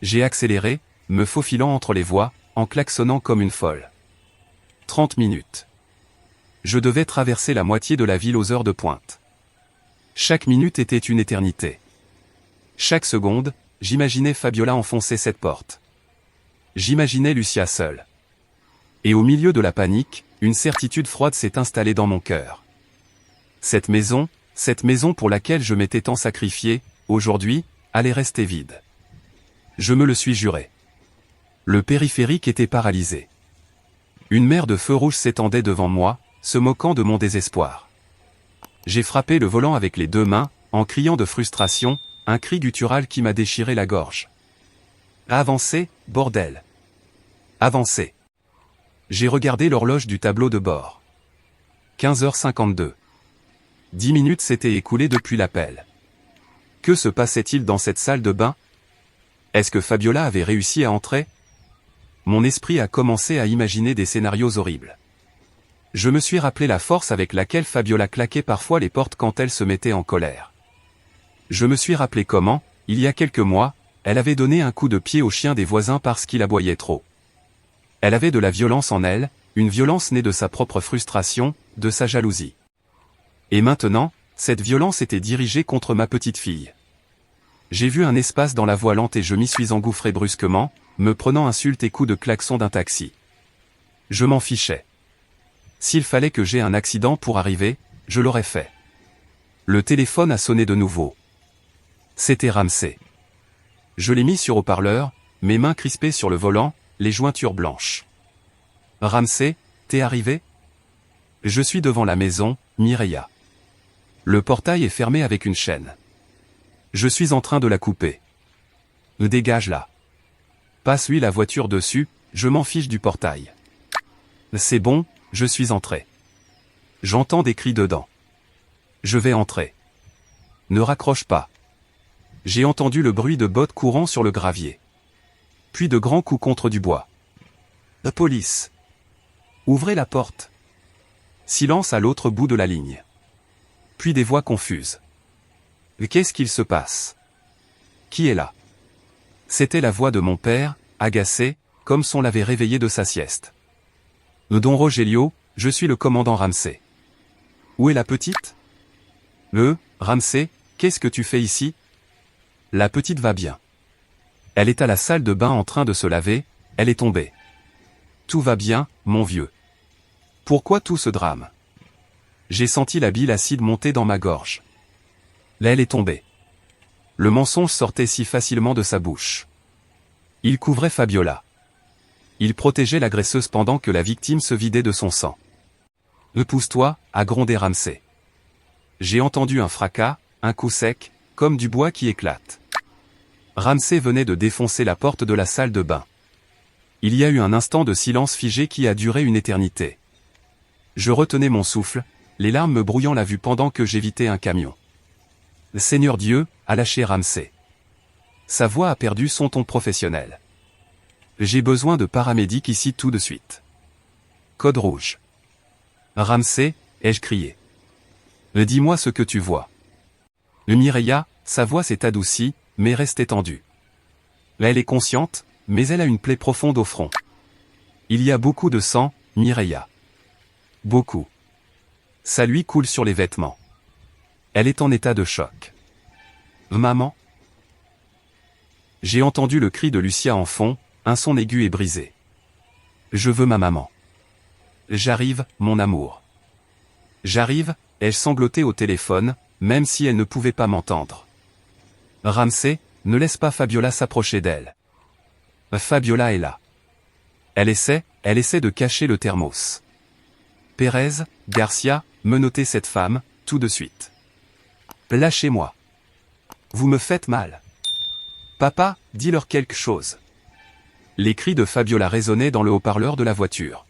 J'ai accéléré, me faufilant entre les voies, en klaxonnant comme une folle. 30 minutes. Je devais traverser la moitié de la ville aux heures de pointe. Chaque minute était une éternité. Chaque seconde, j'imaginais Fabiola enfoncer cette porte. J'imaginais Lucia seule. Et au milieu de la panique, une certitude froide s'est installée dans mon cœur. Cette maison pour laquelle je m'étais tant sacrifié, aujourd'hui, allait rester vide. Je me le suis juré. Le périphérique était paralysé. Une mer de feux rouges s'étendait devant moi, se moquant de mon désespoir. J'ai frappé le volant avec les deux mains, en criant de frustration, un cri guttural qui m'a déchiré la gorge. Avancez, bordel. Avancez. J'ai regardé l'horloge du tableau de bord. 15h52. 10 minutes s'étaient écoulées depuis l'appel. Que se passait-il dans cette salle de bain? Est-ce que Fabiola avait réussi à entrer? Mon esprit a commencé à imaginer des scénarios horribles. Je me suis rappelé la force avec laquelle Fabiola claquait parfois les portes quand elle se mettait en colère. Je me suis rappelé comment, il y a quelques mois, elle avait donné un coup de pied au chien des voisins parce qu'il aboyait trop. Elle avait de la violence en elle, une violence née de sa propre frustration, de sa jalousie. Et maintenant, cette violence était dirigée contre ma petite fille. J'ai vu un espace dans la voie lente et je m'y suis engouffré brusquement, me prenant insultes et coups de klaxon d'un taxi. Je m'en fichais. S'il fallait que j'aie un accident pour arriver, je l'aurais fait. Le téléphone a sonné de nouveau. C'était Ramsey. Je l'ai mis sur haut-parleur, mes mains crispées sur le volant, les jointures blanches. Ramsey, t'es arrivé? Je suis devant la maison, Mireia. Le portail est fermé avec une chaîne. Je suis en train de la couper. Dégage là. Passe-lui la voiture dessus, je m'en fiche du portail. C'est bon, je suis entré. J'entends des cris dedans. Je vais entrer. Ne raccroche pas. J'ai entendu le bruit de bottes courant sur le gravier. Puis de grands coups contre du bois. La police. Ouvrez la porte. Silence à l'autre bout de la ligne. Puis des voix confuses. Qu'est-ce qu'il se passe? Qui est là? C'était la voix de mon père, agacé, comme si on l'avait réveillé de sa sieste. Don Rogelio, je suis le commandant Ramsey. Où est la petite? Ramsey, qu'est-ce que tu fais ici? La petite va bien. Elle est à la salle de bain en train de se laver, elle est tombée. Tout va bien, mon vieux. Pourquoi tout ce drame? J'ai senti la bile acide monter dans ma gorge. Là elle est tombée. Le mensonge sortait si facilement de sa bouche. Il couvrait Fabiola. Il protégeait l'agresseuse pendant que la victime se vidait de son sang. Pousse-toi, a grondé Ramsey. J'ai entendu un fracas, un coup sec, comme du bois qui éclate. Ramsey venait de défoncer la porte de la salle de bain. Il y a eu un instant de silence figé qui a duré une éternité. Je retenais mon souffle, les larmes me brouillant la vue pendant que j'évitais un camion. Le Seigneur Dieu, a lâché Ramsey. Sa voix a perdu son ton professionnel. J'ai besoin de paramédic ici tout de suite. Code rouge. Ramsey, ai-je crié. Dis-moi ce que tu vois. Mireia, sa voix s'est adoucie, mais reste étendue. Là elle est consciente, mais elle a une plaie profonde au front. Il y a beaucoup de sang, Mireia. Beaucoup. Ça lui coule sur les vêtements. Elle est en état de choc. Maman? J'ai entendu le cri de Lucia en fond, un son aigu et brisé. Je veux ma maman. J'arrive, mon amour. J'arrive, ai-je sangloté au téléphone, même si elle ne pouvait pas m'entendre. Ramsay, ne laisse pas Fabiola s'approcher d'elle. Fabiola est là. Elle essaie de cacher le thermos. Pérez, Garcia, menotez cette femme, tout de suite. Lâchez-moi. Vous me faites mal. Papa, dis-leur quelque chose. Les cris de Fabiola résonnaient dans le haut-parleur de la voiture.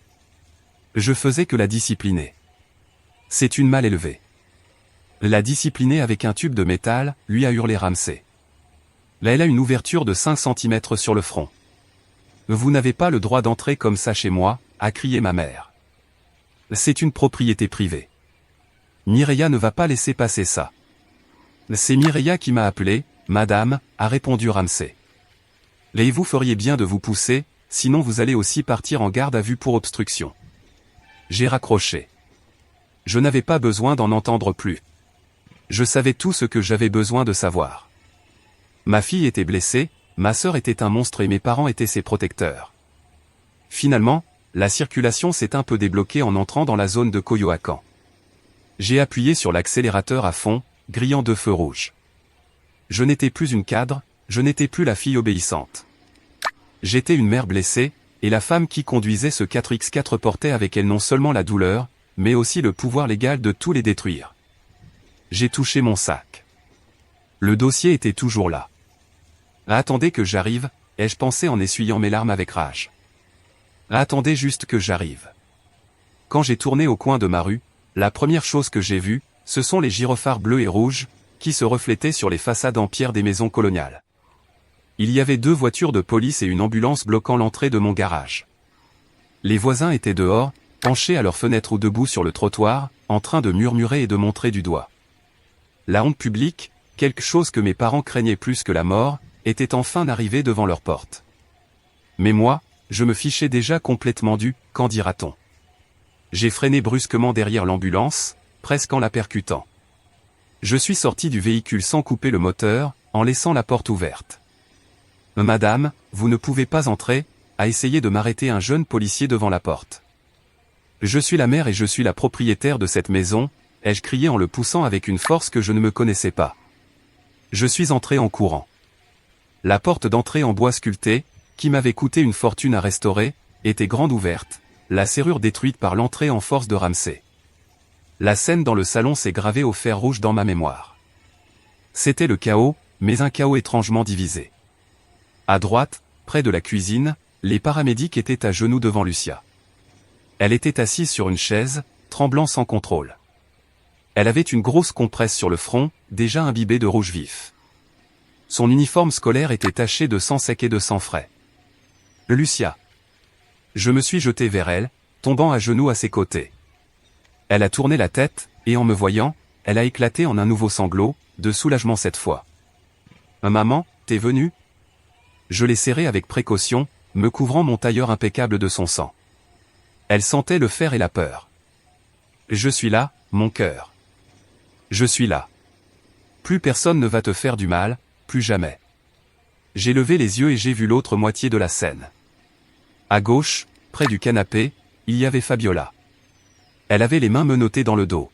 Je faisais que la discipliner. C'est une mal élevée. La discipliner avec un tube de métal, lui a hurlé Ramsay. Là elle a une ouverture de 5 cm sur le front. Vous n'avez pas le droit d'entrer comme ça chez moi, a crié ma mère. C'est une propriété privée. Mireia ne va pas laisser passer ça. C'est Mireia qui m'a appelé, madame, a répondu Ramsay. Et vous feriez bien de vous pousser, sinon vous allez aussi partir en garde à vue pour obstruction. J'ai raccroché. Je n'avais pas besoin d'en entendre plus. Je savais tout ce que j'avais besoin de savoir. Ma fille était blessée, ma sœur était un monstre et mes parents étaient ses protecteurs. Finalement, la circulation s'est un peu débloquée en entrant dans la zone de Coyoacán. J'ai appuyé sur l'accélérateur à fond, grillant 2 feux rouges. Je n'étais plus une cadre, je n'étais plus la fille obéissante. J'étais une mère blessée, et la femme qui conduisait ce 4x4 portait avec elle non seulement la douleur, mais aussi le pouvoir légal de tout les détruire. J'ai touché mon sac. Le dossier était toujours là. Attendez que j'arrive, ai-je pensé en essuyant mes larmes avec rage. Attendez juste que j'arrive. Quand j'ai tourné au coin de ma rue, la première chose que j'ai vue, ce sont les gyrophares bleus et rouges, qui se reflétaient sur les façades en pierre des maisons coloniales. Il y avait 2 voitures de police et une ambulance bloquant l'entrée de mon garage. Les voisins étaient dehors, penchés à leurs fenêtres ou debout sur le trottoir, en train de murmurer et de montrer du doigt. La honte publique, quelque chose que mes parents craignaient plus que la mort, était enfin arrivée devant leur porte. Mais moi, je me fichais déjà complètement du « qu'en dira-t-on ». J'ai freiné brusquement derrière l'ambulance, presque en la percutant. Je suis sorti du véhicule sans couper le moteur, en laissant la porte ouverte. « Madame, vous ne pouvez pas entrer », a essayé de m'arrêter un jeune policier devant la porte. « Je suis la mère et je suis la propriétaire de cette maison », ai-je crié en le poussant avec une force que je ne me connaissais pas. Je suis entré en courant. La porte d'entrée en bois sculpté, qui m'avait coûté une fortune à restaurer, était grande ouverte, la serrure détruite par l'entrée en force de Ramsay. La scène dans le salon s'est gravée au fer rouge dans ma mémoire. C'était le chaos, mais un chaos étrangement divisé. À droite, près de la cuisine, les paramédics étaient à genoux devant Lucia. Elle était assise sur une chaise, tremblant sans contrôle. Elle avait une grosse compresse sur le front, déjà imbibée de rouge vif. Son uniforme scolaire était taché de sang sec et de sang frais. Lucia. Je me suis jeté vers elle, tombant à genoux à ses côtés. Elle a tourné la tête, et en me voyant, elle a éclaté en un nouveau sanglot, de soulagement cette fois. « Maman, t'es venue ?» Je l'ai serrée avec précaution, me couvrant mon tailleur impeccable de son sang. Elle sentait le fer et la peur. « Je suis là, mon cœur. Je suis là. Plus personne ne va te faire du mal, plus jamais. » J'ai levé les yeux et j'ai vu l'autre moitié de la scène. À gauche, près du canapé, il y avait Fabiola. Elle avait les mains menottées dans le dos.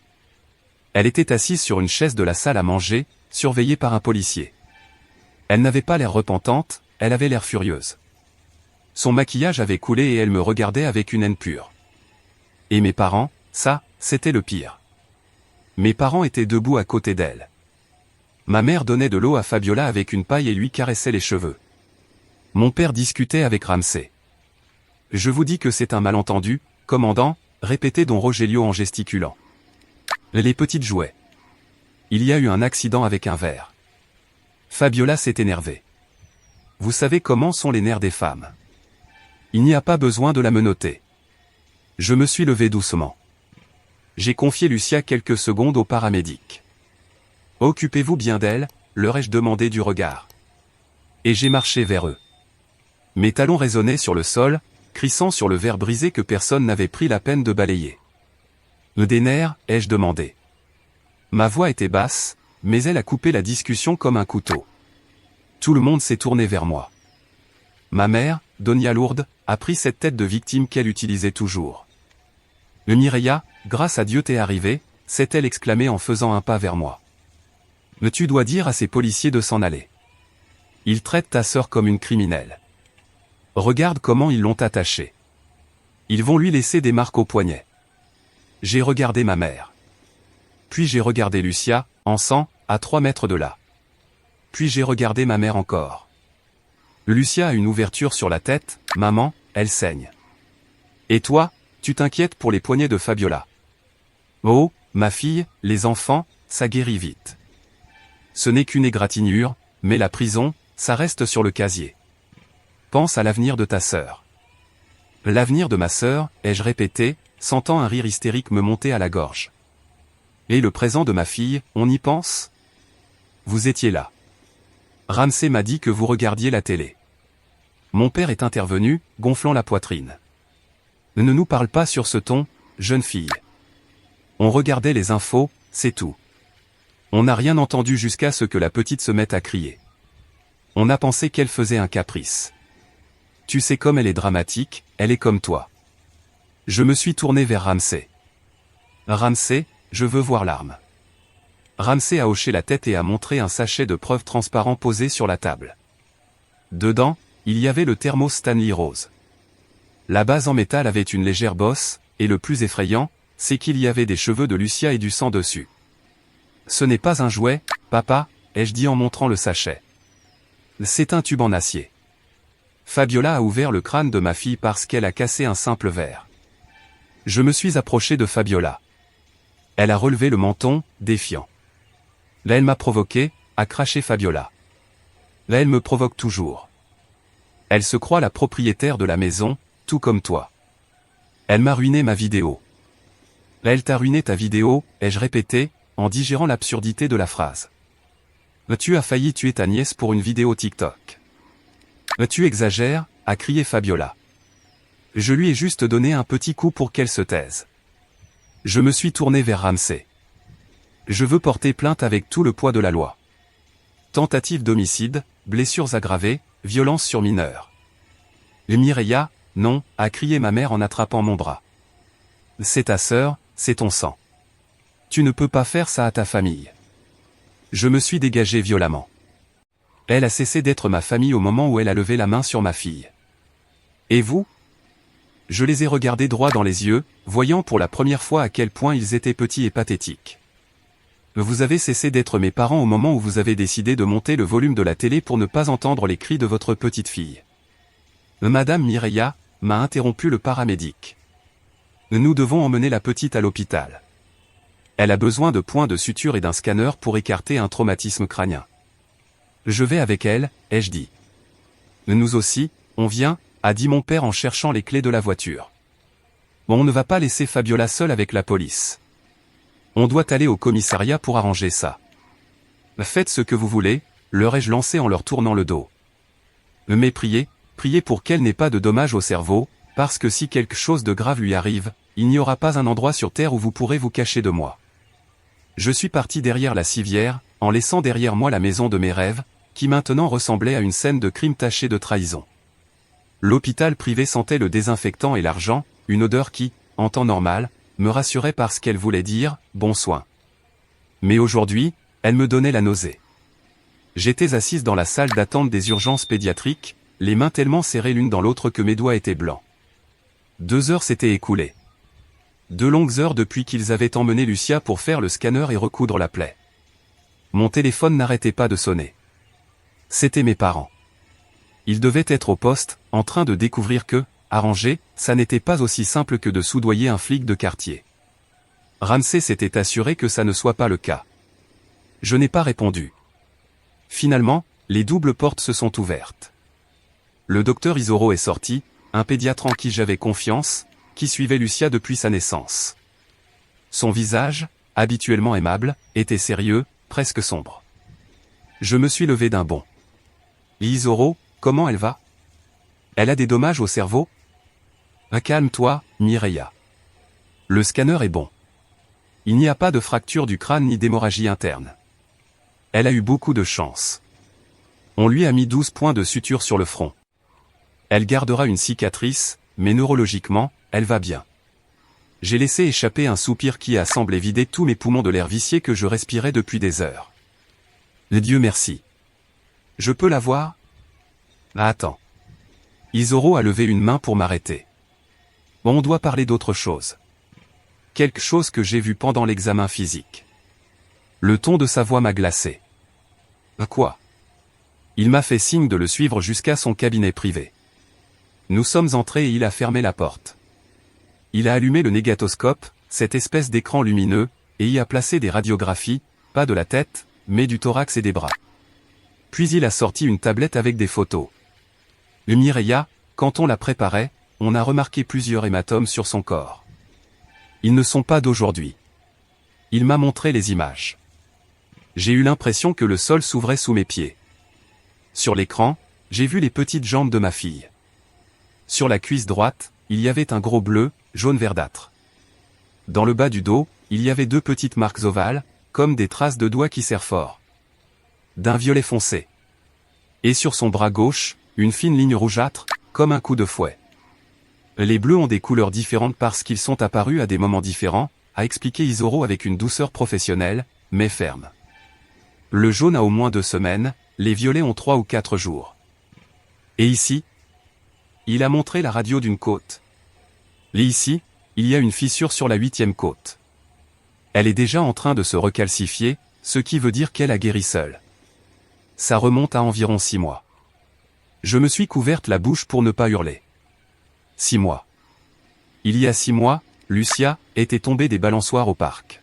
Elle était assise sur une chaise de la salle à manger, surveillée par un policier. Elle n'avait pas l'air repentante, elle avait l'air furieuse. Son maquillage avait coulé et elle me regardait avec une haine pure. Et mes parents, ça, c'était le pire. Mes parents étaient debout à côté d'elle. Ma mère donnait de l'eau à Fabiola avec une paille et lui caressait les cheveux. Mon père discutait avec Ramsay. « Je vous dis que c'est un malentendu, commandant », répétait don Rogelio en gesticulant. Les petites jouaient. Il y a eu un accident avec un verre. Fabiola s'est énervée. Vous savez comment sont les nerfs des femmes. Il n'y a pas besoin de la menotter. Je me suis levé doucement. J'ai confié Lucia quelques secondes aux paramédics. Occupez-vous bien d'elle, leur ai-je demandé du regard. Et j'ai marché vers eux. Mes talons résonnaient sur le sol, crissant sur le verre brisé que personne n'avait pris la peine de balayer. Des nerfs, ai-je demandé. Ma voix était basse, mais elle a coupé la discussion comme un couteau. Tout le monde s'est tourné vers moi. Ma mère, Donia Lourdes, a pris cette tête de victime qu'elle utilisait toujours. Mireia, grâce à Dieu t'es arrivée, s'est-elle exclamée en faisant un pas vers moi. Mais tu dois dire à ces policiers de s'en aller. Ils traitent ta sœur comme une criminelle. Regarde comment ils l'ont attachée. Ils vont lui laisser des marques au poignet. J'ai regardé ma mère. Puis j'ai regardé Lucia, en sang, à 3 mètres de là. Puis j'ai regardé ma mère encore. Lucia a une ouverture sur la tête, maman, elle saigne. Et toi, tu t'inquiètes pour les poignets de Fabiola. Oh, ma fille, les enfants, ça guérit vite. Ce n'est qu'une égratignure, mais la prison, ça reste sur le casier. Pense à l'avenir de ta sœur. L'avenir de ma sœur, ai-je répété, sentant un rire hystérique me monter à la gorge. Et le présent de ma fille, on y pense? Vous étiez là. Ramsay m'a dit que vous regardiez la télé. Mon père est intervenu, gonflant la poitrine. Ne nous parle pas sur ce ton, jeune fille. On regardait les infos, c'est tout. On n'a rien entendu jusqu'à ce que la petite se mette à crier. On a pensé qu'elle faisait un caprice. Tu sais comme elle est dramatique, elle est comme toi. Je me suis tourné vers Ramsay. Ramsay, je veux voir l'arme. Ramsay a hoché la tête et a montré un sachet de preuves transparent posé sur la table. Dedans, il y avait le thermos Stanley Rose. La base en métal avait une légère bosse, et le plus effrayant, c'est qu'il y avait des cheveux de Lucia et du sang dessus. Ce n'est pas un jouet, papa, ai-je dit en montrant le sachet. C'est un tube en acier. Fabiola a ouvert le crâne de ma fille parce qu'elle a cassé un simple verre. Je me suis approché de Fabiola. Elle a relevé le menton, défiant. Là elle m'a provoqué, a craché Fabiola. Là elle me provoque toujours. Elle se croit la propriétaire de la maison, tout comme toi. Elle m'a ruiné ma vidéo. Là elle t'a ruiné ta vidéo, ai-je répété, en digérant l'absurdité de la phrase. Tu as failli tuer ta nièce pour une vidéo TikTok. Tu exagères, a crié Fabiola. Je lui ai juste donné un petit coup pour qu'elle se taise. Je me suis tourné vers Ramsay. Je veux porter plainte avec tout le poids de la loi. Tentative d'homicide, blessures aggravées, violence sur mineur. Mireya, non, a crié ma mère en attrapant mon bras. C'est ta sœur, c'est ton sang. Tu ne peux pas faire ça à ta famille. Je me suis dégagé violemment. Elle a cessé d'être ma famille au moment où elle a levé la main sur ma fille. Et vous? Je les ai regardés droit dans les yeux, voyant pour la première fois à quel point ils étaient petits et pathétiques. Vous avez cessé d'être mes parents au moment où vous avez décidé de monter le volume de la télé pour ne pas entendre les cris de votre petite fille. Madame Mireya, m'a interrompu le paramédic. Nous devons emmener la petite à l'hôpital. Elle a besoin de points de suture et d'un scanner pour écarter un traumatisme crânien. Je vais avec elle, ai-je dit. Nous aussi, on vient, a dit mon père en cherchant les clés de la voiture. On ne va pas laisser Fabiola seule avec la police. On doit aller au commissariat pour arranger ça. Faites ce que vous voulez, leur ai-je lancé en leur tournant le dos. Mais priez pour qu'elle n'ait pas de dommages au cerveau, parce que si quelque chose de grave lui arrive, il n'y aura pas un endroit sur terre où vous pourrez vous cacher de moi. Je suis parti derrière la civière, en laissant derrière moi la maison de mes rêves, qui maintenant ressemblait à une scène de crime taché de trahison. L'hôpital privé sentait le désinfectant et l'argent, une odeur qui, en temps normal, me rassurait parce qu'elle voulait dire « bon soin ». Mais aujourd'hui, elle me donnait la nausée. J'étais assise dans la salle d'attente des urgences pédiatriques, les mains tellement serrées l'une dans l'autre que mes doigts étaient blancs. 2 heures s'étaient écoulées. 2 longues heures depuis qu'ils avaient emmené Lucia pour faire le scanner et recoudre la plaie. Mon téléphone n'arrêtait pas de sonner. C'étaient mes parents. Ils devaient être au poste, en train de découvrir que, arranger, ça n'était pas aussi simple que de soudoyer un flic de quartier. Ramsay s'était assuré que ça ne soit pas le cas. Je n'ai pas répondu. Finalement, les doubles portes se sont ouvertes. Le docteur Isoro est sorti, un pédiatre en qui j'avais confiance, qui suivait Lucia depuis sa naissance. Son visage, habituellement aimable, était sérieux, presque sombre. Je me suis levé d'un bond. Isoro, comment elle va? Elle a des dommages au cerveau? Calme-toi, Mireya. Le scanner est bon. Il n'y a pas de fracture du crâne ni d'hémorragie interne. Elle a eu beaucoup de chance. On lui a mis 12 points de suture sur le front. Elle gardera une cicatrice, mais neurologiquement, elle va bien. J'ai laissé échapper un soupir qui a semblé vider tous mes poumons de l'air vicié que je respirais depuis des heures. Dieu merci. Je peux la voir? Ah, attends. Isoro a levé une main pour m'arrêter. On doit parler d'autre chose. Quelque chose que j'ai vu pendant l'examen physique. Le ton de sa voix m'a glacé. Quoi? Il m'a fait signe de le suivre jusqu'à son cabinet privé. Nous sommes entrés et il a fermé la porte. Il a allumé le négatoscope, cette espèce d'écran lumineux, et y a placé des radiographies, pas de la tête, mais du thorax et des bras. Puis il a sorti une tablette avec des photos. Mireya, quand on la préparait, on a remarqué plusieurs hématomes sur son corps. Ils ne sont pas d'aujourd'hui. Il m'a montré les images. J'ai eu l'impression que le sol s'ouvrait sous mes pieds. Sur l'écran, j'ai vu les petites jambes de ma fille. Sur la cuisse droite, il y avait un gros bleu, jaune verdâtre. Dans le bas du dos, il y avait deux petites marques ovales, comme des traces de doigts qui serrent fort. D'un violet foncé. Et sur son bras gauche, une fine ligne rougeâtre, comme un coup de fouet. Les bleus ont des couleurs différentes parce qu'ils sont apparus à des moments différents, a expliqué Isoro avec une douceur professionnelle, mais ferme. Le jaune a au moins 2 semaines, les violets ont 3 ou 4 jours. Et ici? Il a montré la radio d'une côte. Et ici, il y a une fissure sur la 8e côte. Elle est déjà en train de se recalcifier, ce qui veut dire qu'elle a guéri seule. Ça remonte à environ 6 mois. Je me suis couverte la bouche pour ne pas hurler. 6 mois. Il y a 6 mois, Lucia était tombée des balançoires au parc.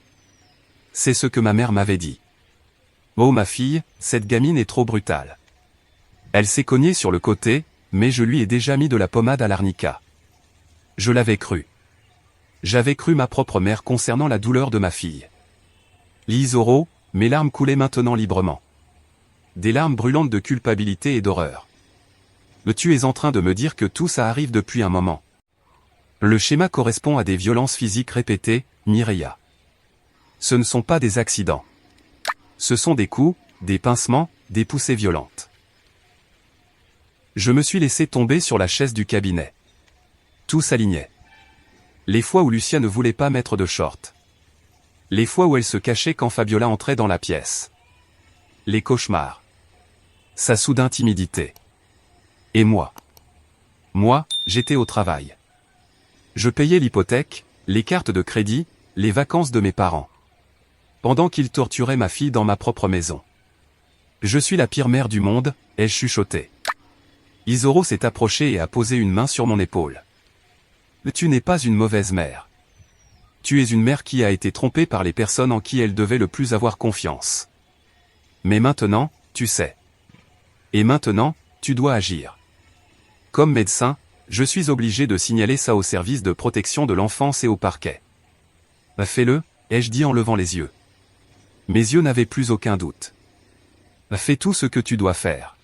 C'est ce que ma mère m'avait dit. Oh ma fille, cette gamine est trop brutale. Elle s'est cognée sur le côté, mais je lui ai déjà mis de la pommade à l'arnica. Je l'avais cru. J'avais cru ma propre mère concernant la douleur de ma fille. Isoro, mes larmes coulaient maintenant librement. Des larmes brûlantes de culpabilité et d'horreur. Tu es en train de me dire que tout ça arrive depuis un moment. Le schéma correspond à des violences physiques répétées, Mireya. Ce ne sont pas des accidents. Ce sont des coups, des pincements, des poussées violentes. Je me suis laissé tomber sur la chaise du cabinet. Tout s'alignait. Les fois où Lucia ne voulait pas mettre de short. Les fois où elle se cachait quand Fabiola entrait dans la pièce. Les cauchemars. Sa soudaine timidité. Et moi. Moi, j'étais au travail. Je payais l'hypothèque, les cartes de crédit, les vacances de mes parents. Pendant qu'ils torturaient ma fille dans ma propre maison. Je suis la pire mère du monde, ai-je chuchoté. Isoro s'est approché et a posé une main sur mon épaule. Tu n'es pas une mauvaise mère. Tu es une mère qui a été trompée par les personnes en qui elle devait le plus avoir confiance. Mais maintenant, tu sais. Et maintenant, tu dois agir. Comme médecin, je suis obligé de signaler ça au service de protection de l'enfance et au parquet. Fais-le, ai-je dit en levant les yeux. Mes yeux n'avaient plus aucun doute. Fais tout ce que tu dois faire.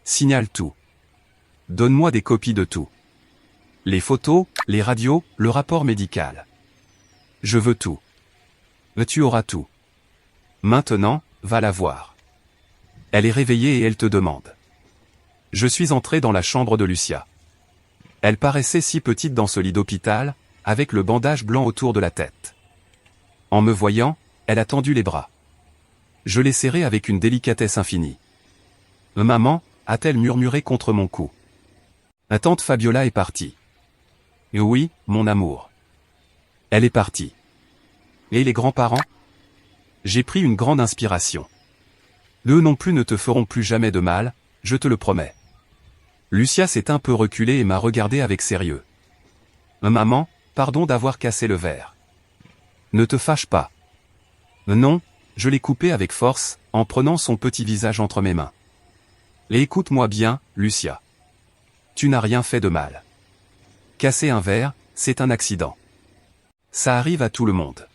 Signale tout. Donne-moi des copies de tout. Les photos, les radios, le rapport médical. Je veux tout. Tu auras tout. Maintenant, va la voir. Elle est réveillée et elle te demande. Je suis entré dans la chambre de Lucia. Elle paraissait si petite dans ce lit d'hôpital, avec le bandage blanc autour de la tête. En me voyant, elle a tendu les bras. Je l'ai serrée avec une délicatesse infinie. Maman, a-t-elle murmuré contre mon cou. Ma tante Fabiola est partie. Et oui, mon amour. Elle est partie. Et les grands-parents? J'ai pris une grande inspiration. Eux non plus ne te feront plus jamais de mal, je te le promets. Lucia s'est un peu reculée et m'a regardé avec sérieux. Maman, pardon d'avoir cassé le verre. Ne te fâche pas. Non, je l'ai coupé avec force, en prenant son petit visage entre mes mains. Et écoute-moi bien, Lucia. Tu n'as rien fait de mal. Casser un verre, c'est un accident. Ça arrive à tout le monde.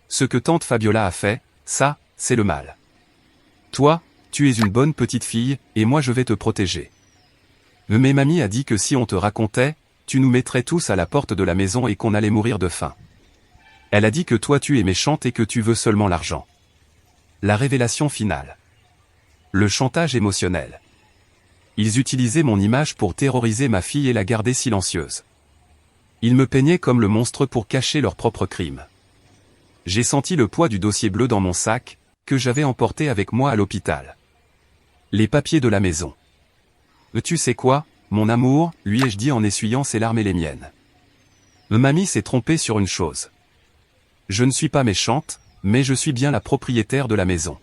Ce que tante Fabiola a fait, ça, c'est le mal. Toi, tu es une bonne petite fille, et moi je vais te protéger. Mais mamie a dit que si on te racontait, tu nous mettrais tous à la porte de la maison et qu'on allait mourir de faim. Elle a dit que toi tu es méchante et que tu veux seulement l'argent. La révélation finale. Le chantage émotionnel. Ils utilisaient mon image pour terroriser ma fille et la garder silencieuse. Ils me peignaient comme le monstre pour cacher leur propre crime. J'ai senti le poids du dossier bleu dans mon sac, que j'avais emporté avec moi à l'hôpital. Les papiers de la maison. Tu sais quoi, mon amour, lui ai-je dit en essuyant ses larmes et les miennes. Mamie s'est trompée sur une chose. Je ne suis pas méchante, mais je suis bien la propriétaire de la maison.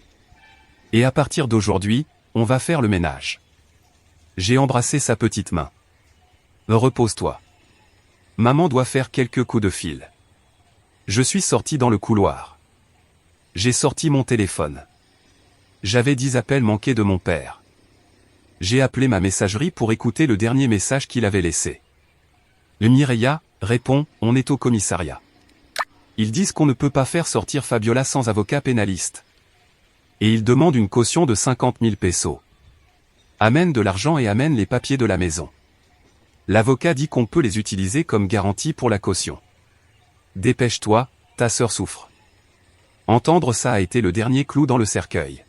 Et à partir d'aujourd'hui, on va faire le ménage. J'ai embrassé sa petite main. Repose-toi. Maman doit faire quelques coups de fil. Je suis sorti dans le couloir. J'ai sorti mon téléphone. J'avais 10 appels manqués de mon père. J'ai appelé ma messagerie pour écouter le dernier message qu'il avait laissé. Le Mireia répond, on est au commissariat. Ils disent qu'on ne peut pas faire sortir Fabiola sans avocat pénaliste. Et ils demandent une caution de 50 000 pesos. Amène de l'argent et amène les papiers de la maison. L'avocat dit qu'on peut les utiliser comme garantie pour la caution. Dépêche-toi, ta sœur souffre. Entendre ça a été le dernier clou dans le cercueil.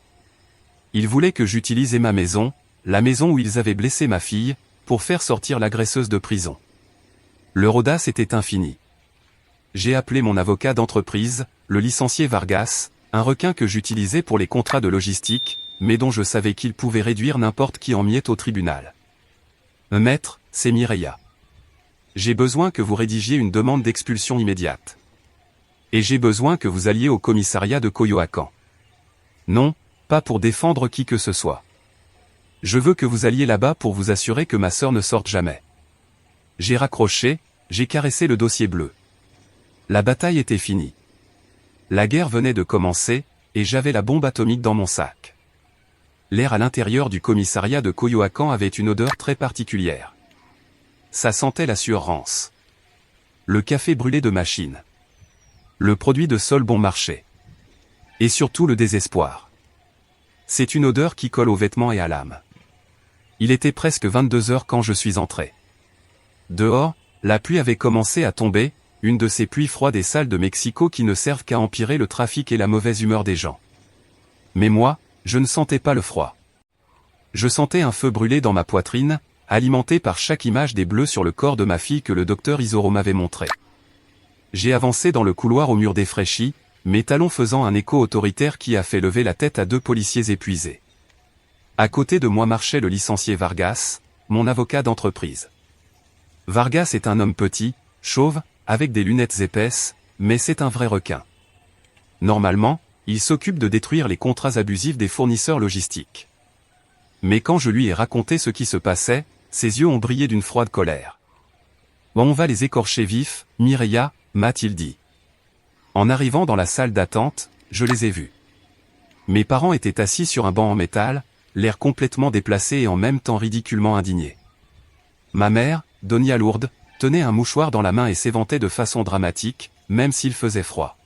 Ils voulaient que j'utilise ma maison, la maison où ils avaient blessé ma fille, pour faire sortir l'agresseuse de prison. Leur audace était infinie. J'ai appelé mon avocat d'entreprise, le licencié Vargas, un requin que j'utilisais pour les contrats de logistique, mais dont je savais qu'il pouvait réduire n'importe qui en miettes au tribunal. Maître, c'est Mireia. J'ai besoin que vous rédigiez une demande d'expulsion immédiate. Et j'ai besoin que vous alliez au commissariat de Coyoacán. Non, pas pour défendre qui que ce soit. Je veux que vous alliez là-bas pour vous assurer que ma sœur ne sorte jamais. J'ai raccroché, j'ai caressé le dossier bleu. La bataille était finie. La guerre venait de commencer, et j'avais la bombe atomique dans mon sac. L'air à l'intérieur du commissariat de Coyoacán avait une odeur très particulière. Ça sentait l'assurance. Le café brûlé de machine. Le produit de sol bon marché. Et surtout le désespoir. C'est une odeur qui colle aux vêtements et à l'âme. Il était presque 22 heures quand je suis entré. Dehors, la pluie avait commencé à tomber, une de ces pluies froides et sales de Mexico qui ne servent qu'à empirer le trafic et la mauvaise humeur des gens. Mais moi, je ne sentais pas le froid. Je sentais un feu brûler dans ma poitrine, alimenté par chaque image des bleus sur le corps de ma fille que le docteur Isoro m'avait montré. J'ai avancé dans le couloir au mur défraîchi, mes talons faisant un écho autoritaire qui a fait lever la tête à 2 policiers épuisés. À côté de moi marchait le licencié Vargas, mon avocat d'entreprise. Vargas est un homme petit, chauve, avec des lunettes épaisses, mais c'est un vrai requin. Normalement, il s'occupe de détruire les contrats abusifs des fournisseurs logistiques. Mais quand je lui ai raconté ce qui se passait, ses yeux ont brillé d'une froide colère. On va les écorcher vifs, Mireia, m'a-t-il dit. En arrivant dans la salle d'attente, je les ai vus. Mes parents étaient assis sur un banc en métal, l'air complètement déplacé et en même temps ridiculement indigné. Ma mère, Donia Lourdes, tenait un mouchoir dans la main et s'éventait de façon dramatique, même s'il faisait froid.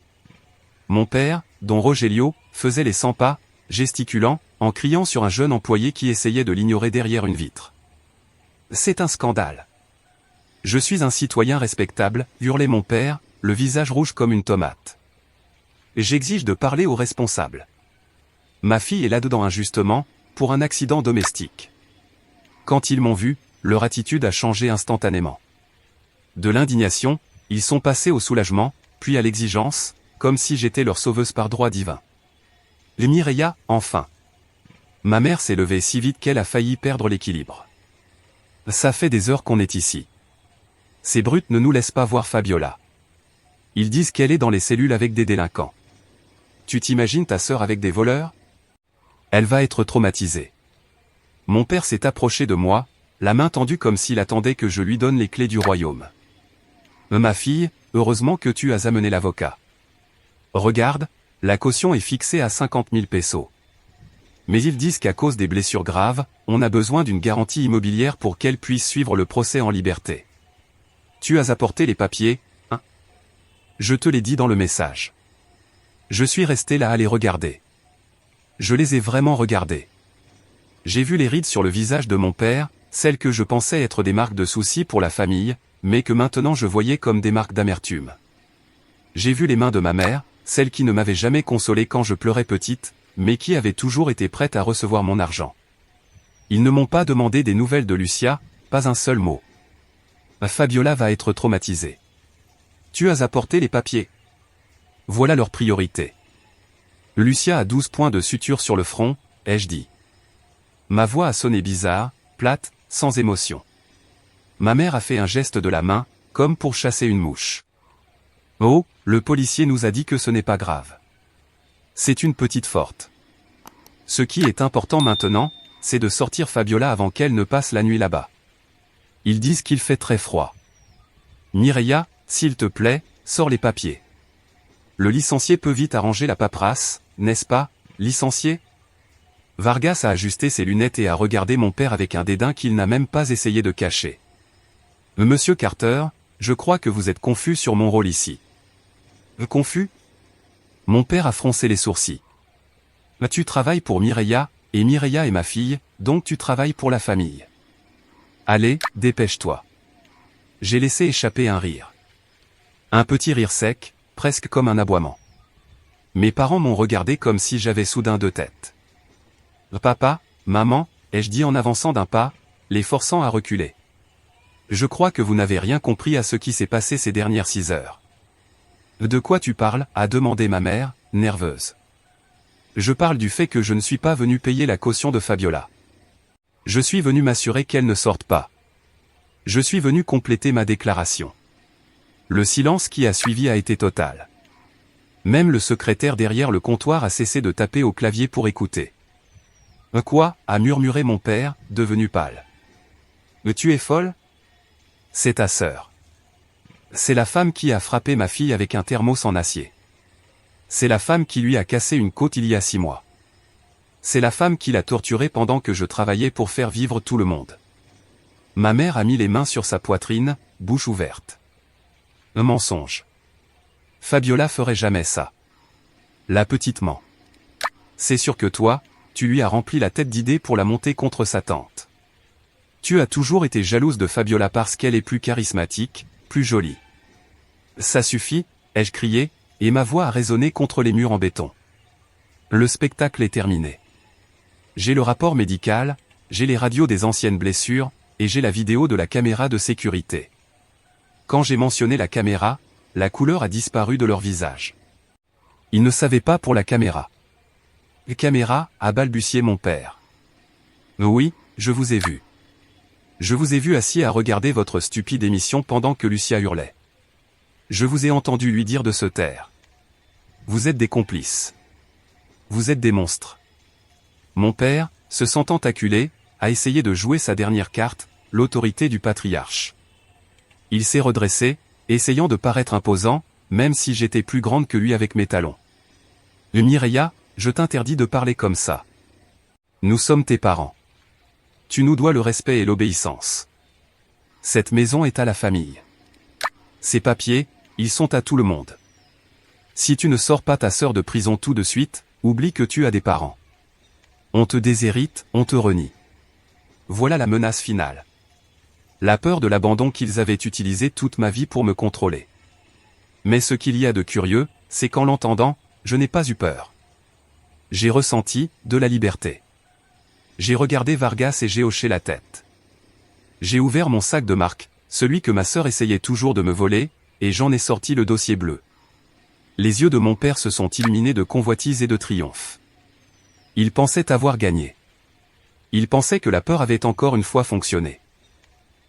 Mon père, Don Rogelio, faisait les 100 pas, gesticulant, en criant sur un jeune employé qui essayait de l'ignorer derrière une vitre. C'est un scandale. Je suis un citoyen respectable, hurlait mon père, le visage rouge comme une tomate. J'exige de parler aux responsables. Ma fille est là-dedans injustement, pour un accident domestique. Quand ils m'ont vu, leur attitude a changé instantanément. De l'indignation, ils sont passés au soulagement, puis à l'exigence, comme si j'étais leur sauveuse par droit divin. Les Mireia, enfin. Ma mère s'est levée si vite qu'elle a failli perdre l'équilibre. Ça fait des heures qu'on est ici. Ces brutes ne nous laissent pas voir Fabiola. Ils disent qu'elle est dans les cellules avec des délinquants. Tu t'imagines ta sœur avec des voleurs? Elle va être traumatisée. Mon père s'est approché de moi, la main tendue comme s'il attendait que je lui donne les clés du royaume. Ma fille, heureusement que tu as amené l'avocat. Regarde, la caution est fixée à 50 000 pesos. Mais ils disent qu'à cause des blessures graves, on a besoin d'une garantie immobilière pour qu'elle puisse suivre le procès en liberté. Tu as apporté les papiers, hein? Je te l'ai dit dans le message. Je suis resté là à les regarder. Je les ai vraiment regardés. J'ai vu les rides sur le visage de mon père, celles que je pensais être des marques de souci pour la famille, mais que maintenant je voyais comme des marques d'amertume. J'ai vu les mains de ma mère, celle qui ne m'avait jamais consolé quand je pleurais petite, mais qui avait toujours été prête à recevoir mon argent. Ils ne m'ont pas demandé des nouvelles de Lucia, pas un seul mot. Fabiola va être traumatisée. Tu as apporté les papiers. Voilà leur priorité. Lucia a 12 points de suture sur le front, ai-je dit. Ma voix a sonné bizarre, plate, sans émotion. Ma mère a fait un geste de la main, comme pour chasser une mouche. Oh, le policier nous a dit que ce n'est pas grave. C'est une petite forte. Ce qui est important maintenant, c'est de sortir Fabiola avant qu'elle ne passe la nuit là-bas. Ils disent qu'il fait très froid. Mireia, s'il te plaît, sors les papiers. Le licencié peut vite arranger la paperasse, n'est-ce pas, licencié? Vargas a ajusté ses lunettes et a regardé mon père avec un dédain qu'il n'a même pas essayé de cacher. Monsieur Carter, je crois que vous êtes confus sur mon rôle ici. Confus? Mon père a froncé les sourcils. Tu travailles pour Mireia, et Mireia est ma fille, donc tu travailles pour la famille. Allez, dépêche-toi. J'ai laissé échapper un rire. Un petit rire sec, presque comme un aboiement. Mes parents m'ont regardé comme si j'avais soudain deux têtes. Papa, maman, ai-je dit en avançant d'un pas, les forçant à reculer. Je crois que vous n'avez rien compris à ce qui s'est passé ces dernières 6 heures. De quoi tu parles, a demandé ma mère, nerveuse. Je parle du fait que je ne suis pas venu payer la caution de Fabiola. Je suis venu m'assurer qu'elle ne sorte pas. Je suis venu compléter ma déclaration. Le silence qui a suivi a été total. Même le secrétaire derrière le comptoir a cessé de taper au clavier pour écouter. Quoi, a murmuré mon père, devenu pâle. Tu es folle? C'est ta sœur. C'est la femme qui a frappé ma fille avec un thermos en acier. C'est la femme qui lui a cassé une côte il y a 6 mois. C'est la femme qui l'a torturée pendant que je travaillais pour faire vivre tout le monde. Ma mère a mis les mains sur sa poitrine, bouche ouverte. Un mensonge. Fabiola ferait jamais ça. La petite ment. C'est sûr que toi, tu lui as rempli la tête d'idées pour la monter contre sa tante. Tu as toujours été jalouse de Fabiola parce qu'elle est plus charismatique, plus jolie. Ça suffit, ai-je crié, et ma voix a résonné contre les murs en béton. Le spectacle est terminé. J'ai le rapport médical, j'ai les radios des anciennes blessures, et j'ai la vidéo de la caméra de sécurité. Quand j'ai mentionné la caméra, la couleur a disparu de leur visage. Ils ne savaient pas pour la caméra. Caméra, a balbutié mon père. Oui, je vous ai vu. Je vous ai vu assis à regarder votre stupide émission pendant que Lucia hurlait. Je vous ai entendu lui dire de se taire. Vous êtes des complices. Vous êtes des monstres. Mon père, se sentant acculé, a essayé de jouer sa dernière carte, l'autorité du patriarche. Il s'est redressé, essayant de paraître imposant, même si j'étais plus grande que lui avec mes talons. Mireia, je t'interdis de parler comme ça. Nous sommes tes parents. Tu nous dois le respect et l'obéissance. Cette maison est à la famille. Ces papiers, ils sont à tout le monde. Si tu ne sors pas ta sœur de prison tout de suite, oublie que tu as des parents. On te déshérite, on te renie. Voilà la menace finale. La peur de l'abandon qu'ils avaient utilisé toute ma vie pour me contrôler. Mais ce qu'il y a de curieux, c'est qu'en l'entendant, je n'ai pas eu peur. J'ai ressenti, de la liberté. J'ai regardé Vargas et j'ai hoché la tête. J'ai ouvert mon sac de marque, celui que ma sœur essayait toujours de me voler, et j'en ai sorti le dossier bleu. Les yeux de mon père se sont illuminés de convoitise et de triomphe. Il pensait avoir gagné. Il pensait que la peur avait encore une fois fonctionné.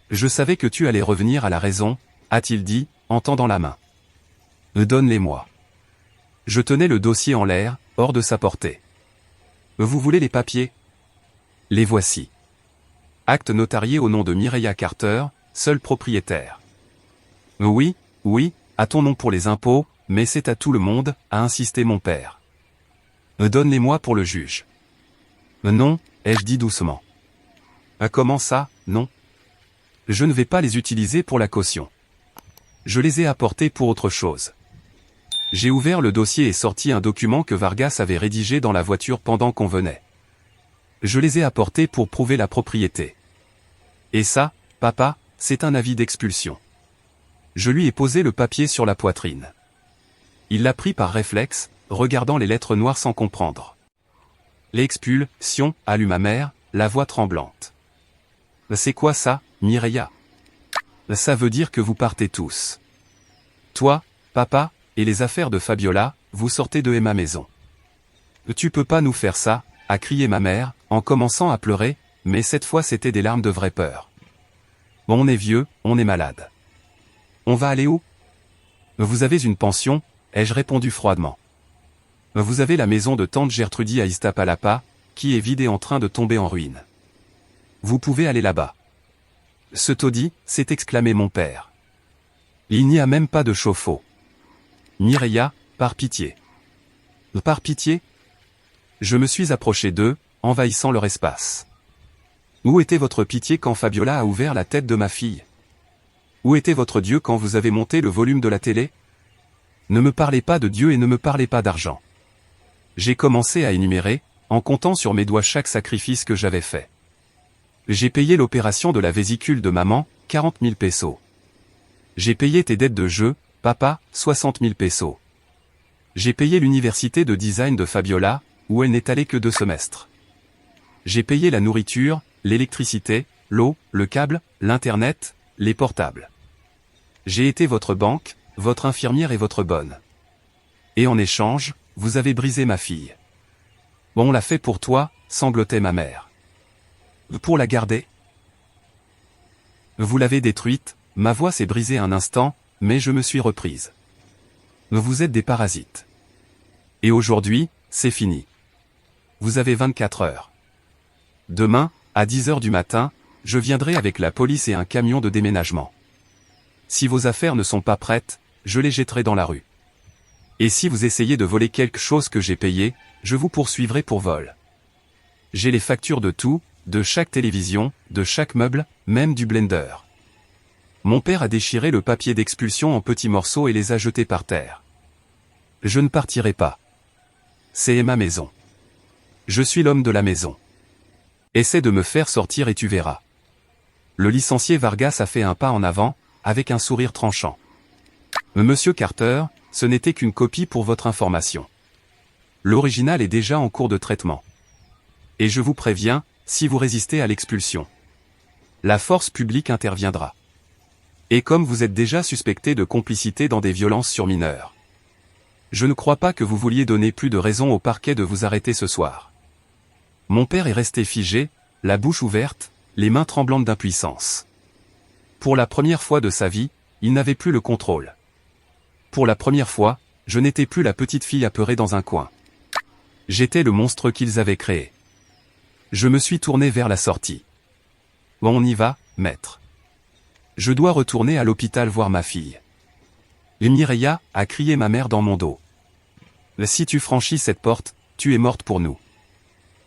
Je savais que tu allais revenir à la raison, a-t-il dit, en tendant la main. Donne-les-moi. Je tenais le dossier en l'air, hors de sa portée. Vous voulez les papiers? Les voici. Acte notarié au nom de Mireia Carter, seule propriétaire. Oui, oui, à ton nom pour les impôts, mais c'est à tout le monde, a insisté mon père. Donne-les-moi pour le juge. Non, ai-je dit doucement. Comment ça, non? Je ne vais pas les utiliser pour la caution. Je les ai apportés pour autre chose. J'ai ouvert le dossier et sorti un document que Vargas avait rédigé dans la voiture pendant qu'on venait. Je les ai apportés pour prouver la propriété. Et ça, papa, c'est un avis d'expulsion. Je lui ai posé le papier sur la poitrine. Il l'a pris par réflexe, regardant les lettres noires sans comprendre. L'expulsion, a lu ma mère, la voix tremblante. C'est quoi ça, Mireia? Ça veut dire que vous partez tous. Toi, papa, et les affaires de Fabiola, vous sortez de ma maison. Tu peux pas nous faire ça, a crié ma mère, en commençant à pleurer, mais cette fois c'était des larmes de vraie peur. On est vieux, on est malade. On va aller où? Vous avez une pension, ai-je répondu froidement. Vous avez la maison de tante Gertrudie à Iztapalapa, qui est vide et en train de tomber en ruine. Vous pouvez aller là-bas. Ce taudis, s'est exclamé mon père. Il n'y a même pas de chauffe-eau. Mireia, par pitié. Par pitié? Je me suis approché d'eux, envahissant leur espace. Où était votre pitié quand Fabiola a ouvert la tête de ma fille? Où était votre Dieu quand vous avez monté le volume de la télé? Ne me parlez pas de Dieu et ne me parlez pas d'argent. J'ai commencé à énumérer, en comptant sur mes doigts chaque sacrifice que j'avais fait. J'ai payé l'opération de la vésicule de maman, 40 000 pesos. J'ai payé tes dettes de jeu, papa, 60 000 pesos. J'ai payé l'université de design de Fabiola, où elle n'est allée que 2 semestres. J'ai payé la nourriture, l'électricité, l'eau, le câble, l'internet, les portables. J'ai été votre banque, votre infirmière et votre bonne. Et en échange, vous avez brisé ma fille. On l'a fait pour toi, sanglotait ma mère. Pour la garder? Vous l'avez détruite, ma voix s'est brisée un instant, mais je me suis reprise. Vous êtes des parasites. Et aujourd'hui, c'est fini. Vous avez 24 heures. Demain, à 10 heures du matin, je viendrai avec la police et un camion de déménagement. Si vos affaires ne sont pas prêtes, je les jetterai dans la rue. Et si vous essayez de voler quelque chose que j'ai payé, je vous poursuivrai pour vol. J'ai les factures de tout, de chaque télévision, de chaque meuble, même du blender. Mon père a déchiré le papier d'expulsion en petits morceaux et les a jetés par terre. Je ne partirai pas. C'est ma maison. Je suis l'homme de la maison. Essaie de me faire sortir et tu verras. Le licencié Vargas a fait un pas en avant, avec un sourire tranchant. Monsieur Carter, ce n'était qu'une copie pour votre information. L'original est déjà en cours de traitement. Et je vous préviens, si vous résistez à l'expulsion, la force publique interviendra. Et comme vous êtes déjà suspecté de complicité dans des violences sur mineurs, je ne crois pas que vous vouliez donner plus de raison au parquet de vous arrêter ce soir. Mon père est resté figé, la bouche ouverte, les mains tremblantes d'impuissance. Pour la première fois de sa vie, il n'avait plus le contrôle. Pour la première fois, je n'étais plus la petite fille apeurée dans un coin. J'étais le monstre qu'ils avaient créé. Je me suis tourné vers la sortie. On y va, maître. Je dois retourner à l'hôpital voir ma fille. Mireia, a crié ma mère dans mon dos. Si tu franchis cette porte, tu es morte pour nous.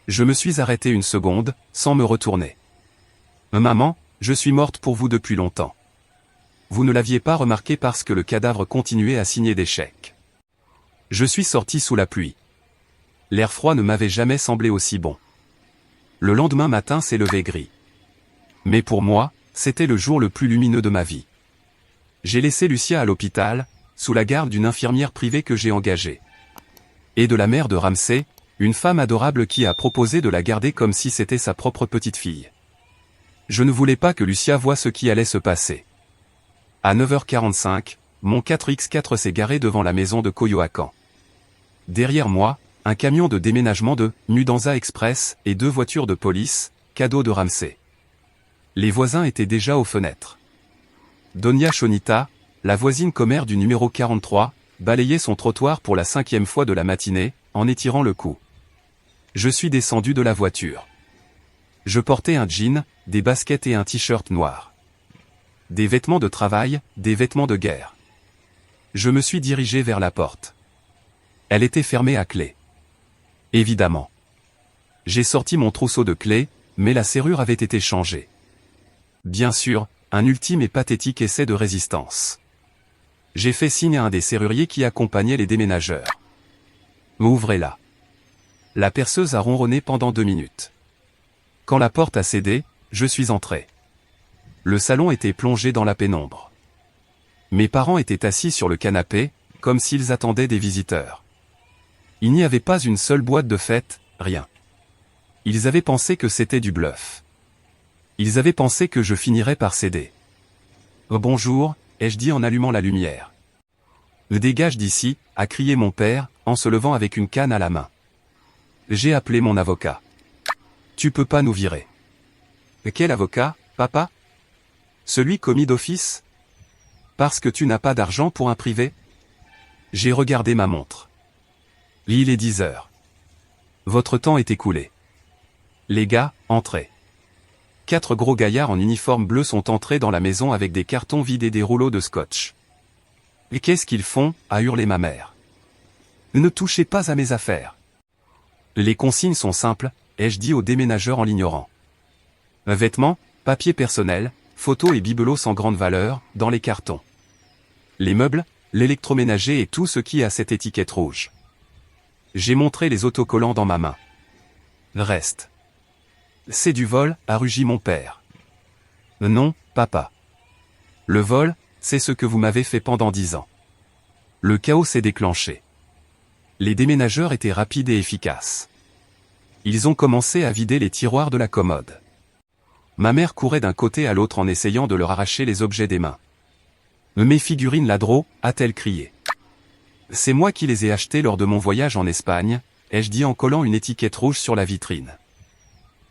Je me suis arrêté une seconde, sans me retourner. Maman, je suis morte pour vous depuis longtemps. Vous ne l'aviez pas remarqué parce que le cadavre continuait à signer des chèques. Je suis sorti sous la pluie. L'air froid ne m'avait jamais semblé aussi bon. Le lendemain matin s'est levé gris. Mais pour moi, c'était le jour le plus lumineux de ma vie. J'ai laissé Lucia à l'hôpital, sous la garde d'une infirmière privée que j'ai engagée. Et de la mère de Ramsey, une femme adorable qui a proposé de la garder comme si c'était sa propre petite fille. Je ne voulais pas que Lucia voie ce qui allait se passer. À 9h45, mon 4x4 s'est garé devant la maison de Coyoacán. Derrière moi, un camion de déménagement de Mudanza Express et 2 voitures de police, cadeau de Ramsey. Les voisins étaient déjà aux fenêtres. Doña Chonita, la voisine commère du numéro 43, balayait son trottoir pour la 5e fois de la matinée, en étirant le cou. Je suis descendu de la voiture. Je portais un jean, des baskets et un t-shirt noir. Des vêtements de travail, des vêtements de guerre. Je me suis dirigé vers la porte. Elle était fermée à clé. Évidemment. J'ai sorti mon trousseau de clés, mais la serrure avait été changée. Bien sûr, un ultime et pathétique essai de résistance. J'ai fait signe à un des serruriers qui accompagnait les déménageurs. Ouvrez-la. La perceuse a ronronné pendant 2 minutes. Quand la porte a cédé, je suis entré. Le salon était plongé dans la pénombre. Mes parents étaient assis sur le canapé, comme s'ils attendaient des visiteurs. Il n'y avait pas une seule boîte de fête, rien. Ils avaient pensé que c'était du bluff. Ils avaient pensé que je finirais par céder. Oh bonjour, ai-je dit en allumant la lumière. Dégage d'ici, a crié mon père, en se levant avec une canne à la main. J'ai appelé mon avocat. Tu peux pas nous virer. Quel avocat, papa? Celui commis d'office? Parce que tu n'as pas d'argent pour un privé? J'ai regardé ma montre. Il est 10 heures. Votre temps est écoulé. Les gars, entrez. 4 gros gaillards en uniforme bleu sont entrés dans la maison avec des cartons vides et des rouleaux de scotch. Et qu'est-ce qu'ils font? A hurlé ma mère. Ne touchez pas à mes affaires. Les consignes sont simples, ai-je dit au déménageur en l'ignorant. Vêtements, papier personnel, photos et bibelots sans grande valeur, dans les cartons. Les meubles, l'électroménager et tout ce qui a cette étiquette rouge. J'ai montré les autocollants dans ma main. Le reste. C'est du vol, a rugi mon père. Non, papa. Le vol, c'est ce que vous m'avez fait pendant 10 ans. Le chaos s'est déclenché. Les déménageurs étaient rapides et efficaces. Ils ont commencé à vider les tiroirs de la commode. Ma mère courait d'un côté à l'autre en essayant de leur arracher les objets des mains. Mes figurines ladro, a-t-elle crié. C'est moi qui les ai achetées lors de mon voyage en Espagne, ai-je dit en collant une étiquette rouge sur la vitrine.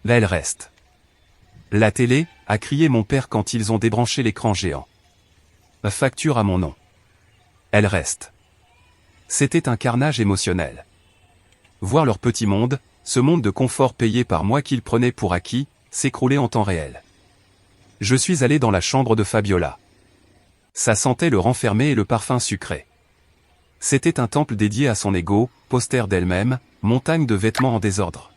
Là elle reste. La télé, a crié mon père quand ils ont débranché l'écran géant. Facture à mon nom. Elle reste. C'était un carnage émotionnel. Voir leur petit monde, ce monde de confort payé par moi qu'ils prenaient pour acquis, s'écrouler en temps réel. Je suis allé dans la chambre de Fabiola. Ça sentait le renfermé et le parfum sucré. C'était un temple dédié à son ego, poster d'elle-même, montagne de vêtements en désordre.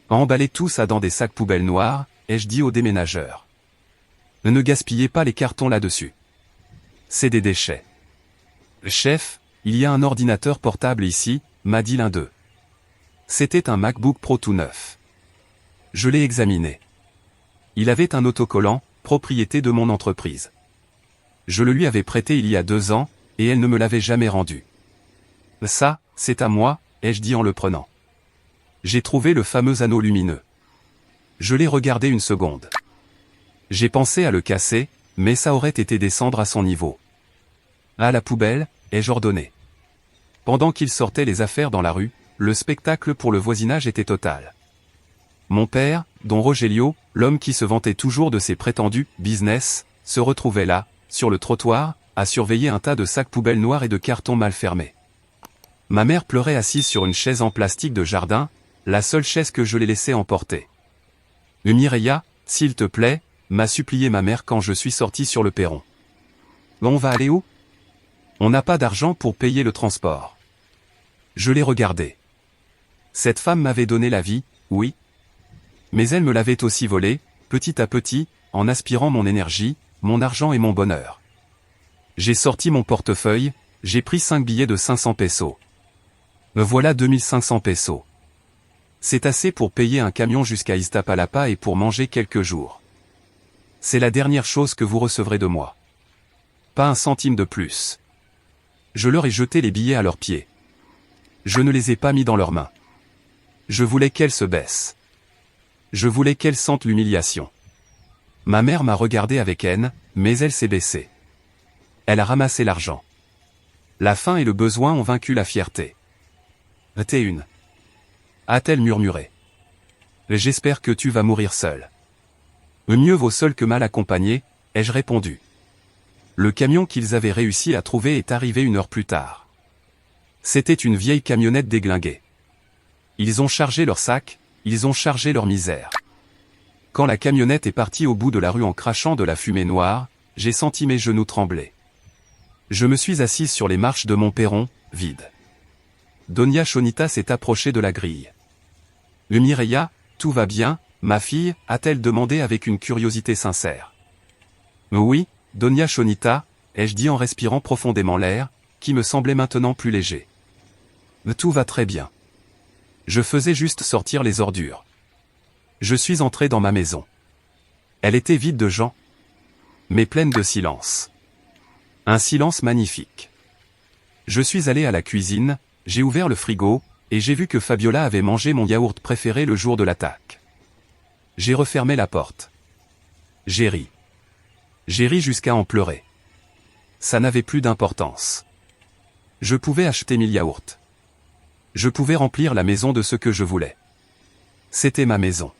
Emballez tout ça dans des sacs poubelles noirs, ai-je dit au déménageur. Ne gaspillez pas les cartons là-dessus. C'est des déchets. Chef, il y a un ordinateur portable ici, m'a dit l'un d'eux. C'était un MacBook Pro tout neuf. Je l'ai examiné. Il avait un autocollant, propriété de mon entreprise. Je le lui avais prêté il y a 2 ans, et elle ne me l'avait jamais rendu. Ça, c'est à moi, ai-je dit en le prenant. J'ai trouvé le fameux anneau lumineux. Je l'ai regardé une seconde. J'ai pensé à le casser, mais ça aurait été descendre à son niveau. À la poubelle, ai-je ordonné. Pendant qu'il sortait les affaires dans la rue, le spectacle pour le voisinage était total. Mon père, don Rogelio, l'homme qui se vantait toujours de ses prétendus « business », se retrouvait là, sur le trottoir, à surveiller un tas de sacs poubelles noirs et de cartons mal fermés. Ma mère pleurait assise sur une chaise en plastique de jardin, la seule chaise que je l'ai laissé emporter. « Mireia, s'il te plaît », m'a supplié ma mère quand je suis sorti sur le perron. « On va aller où ? On n'a pas d'argent pour payer le transport. » Je l'ai regardé. Cette femme m'avait donné la vie, oui. Mais elle me l'avait aussi volée, petit à petit, en aspirant mon énergie, mon argent et mon bonheur. J'ai sorti mon portefeuille, j'ai pris 5 billets de 500 pesos. Me voilà 2500 pesos. C'est assez pour payer un camion jusqu'à Iztapalapa et pour manger quelques jours. C'est la dernière chose que vous recevrez de moi. Pas un centime de plus. Je leur ai jeté les billets à leurs pieds. Je ne les ai pas mis dans leurs mains. Je voulais qu'elles se baissent. Je voulais qu'elles sentent l'humiliation. Ma mère m'a regardé avec haine, mais elle s'est baissée. Elle a ramassé l'argent. La faim et le besoin ont vaincu la fierté. T'es une. A-t-elle murmuré. J'espère que tu vas mourir seul. Mieux vaut seul que mal accompagné, ai-je répondu. Le camion qu'ils avaient réussi à trouver est arrivé 1 heure plus tard. C'était une vieille camionnette déglinguée. Ils ont chargé leurs sacs, ils ont chargé leur misère. Quand la camionnette est partie au bout de la rue en crachant de la fumée noire, j'ai senti mes genoux trembler. Je me suis assise sur les marches de mon perron, vide. Doña Chonita s'est approchée de la grille. « Mireia, tout va bien, ma fille ?» a-t-elle demandé avec une curiosité sincère. « Oui, Doña Chonita », ai-je dit en respirant profondément l'air, qui me semblait maintenant plus léger. « Tout va très bien. Je faisais juste sortir les ordures. » Je suis entré dans ma maison. Elle était vide de gens, mais pleine de silence. Un silence magnifique. Je suis allé à la cuisine, j'ai ouvert le frigo, et j'ai vu que Fabiola avait mangé mon yaourt préféré le jour de l'attaque. J'ai refermé la porte. J'ai ri. J'ai ri jusqu'à en pleurer. Ça n'avait plus d'importance. Je pouvais acheter 1000 yaourts. Je pouvais remplir la maison de ce que je voulais. C'était ma maison.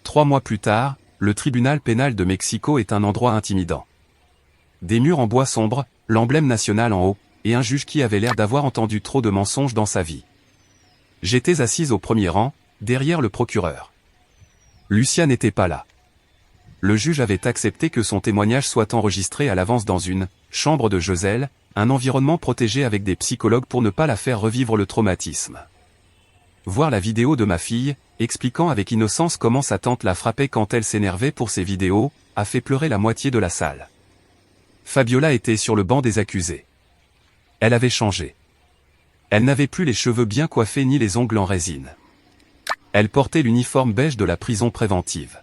3 mois plus tard, le tribunal pénal de Mexico est un endroit intimidant. Des murs en bois sombre, l'emblème national en haut, et un juge qui avait l'air d'avoir entendu trop de mensonges dans sa vie. J'étais assise au premier rang, derrière le procureur. Lucia n'était pas là. Le juge avait accepté que son témoignage soit enregistré à l'avance dans une chambre de Joselle, un environnement protégé avec des psychologues pour ne pas la faire revivre le traumatisme. Voir la vidéo de ma fille, expliquant avec innocence comment sa tante la frappait quand elle s'énervait pour ses vidéos, a fait pleurer la moitié de la salle. Fabiola était sur le banc des accusés. Elle avait changé. Elle n'avait plus les cheveux bien coiffés ni les ongles en résine. Elle portait l'uniforme beige de la prison préventive.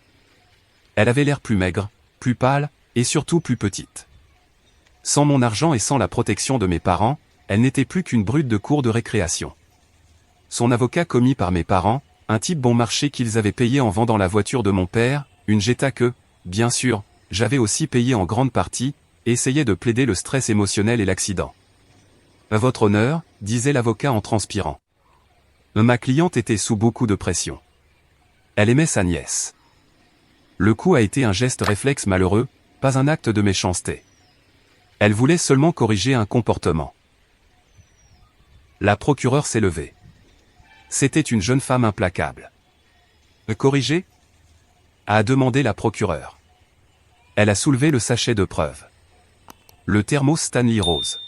Elle avait l'air plus maigre, plus pâle, et surtout plus petite. Sans mon argent et sans la protection de mes parents, elle n'était plus qu'une brute de cour de récréation. Son avocat commis par mes parents, un type bon marché qu'ils avaient payé en vendant la voiture de mon père, une Jetta que, bien sûr, j'avais aussi payé en grande partie, essayait de plaider le stress émotionnel et l'accident. « À votre honneur », disait l'avocat en transpirant. Ma cliente était sous beaucoup de pression. Elle aimait sa nièce. Le coup a été un geste réflexe malheureux, pas un acte de méchanceté. Elle voulait seulement corriger un comportement. La procureure s'est levée. C'était une jeune femme implacable. « Corriger » a demandé la procureure. Elle a soulevé le sachet de preuves. Le thermos Stanley Rose.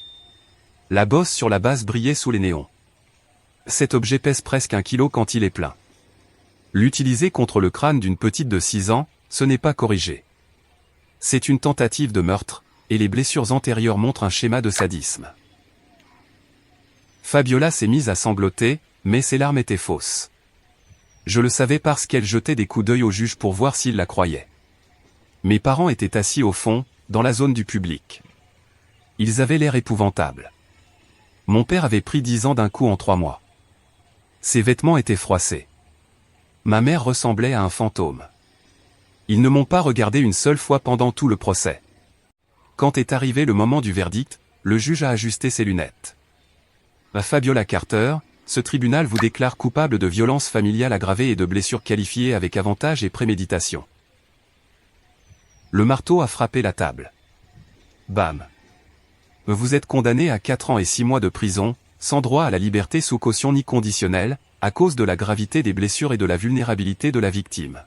La bosse sur la base brillait sous les néons. Cet objet pèse presque 1 kilo quand il est plein. L'utiliser contre le crâne d'une petite de 6 ans, ce n'est pas corrigé. C'est une tentative de meurtre, et les blessures antérieures montrent un schéma de sadisme. Fabiola s'est mise à sangloter, mais ses larmes étaient fausses. Je le savais parce qu'elle jetait des coups d'œil au juge pour voir s'il la croyait. Mes parents étaient assis au fond, dans la zone du public. Ils avaient l'air épouvantables. Mon père avait pris 10 ans d'un coup en 3 mois. Ses vêtements étaient froissés. Ma mère ressemblait à un fantôme. Ils ne m'ont pas regardé une seule fois pendant tout le procès. Quand est arrivé le moment du verdict, le juge a ajusté ses lunettes. Fabiola Carter, ce tribunal vous déclare coupable de violence familiale aggravée et de blessures qualifiées avec avantage et préméditation. Le marteau a frappé la table. Bam. Vous êtes condamné à 4 ans et 6 mois de prison, sans droit à la liberté sous caution ni conditionnelle, à cause de la gravité des blessures et de la vulnérabilité de la victime.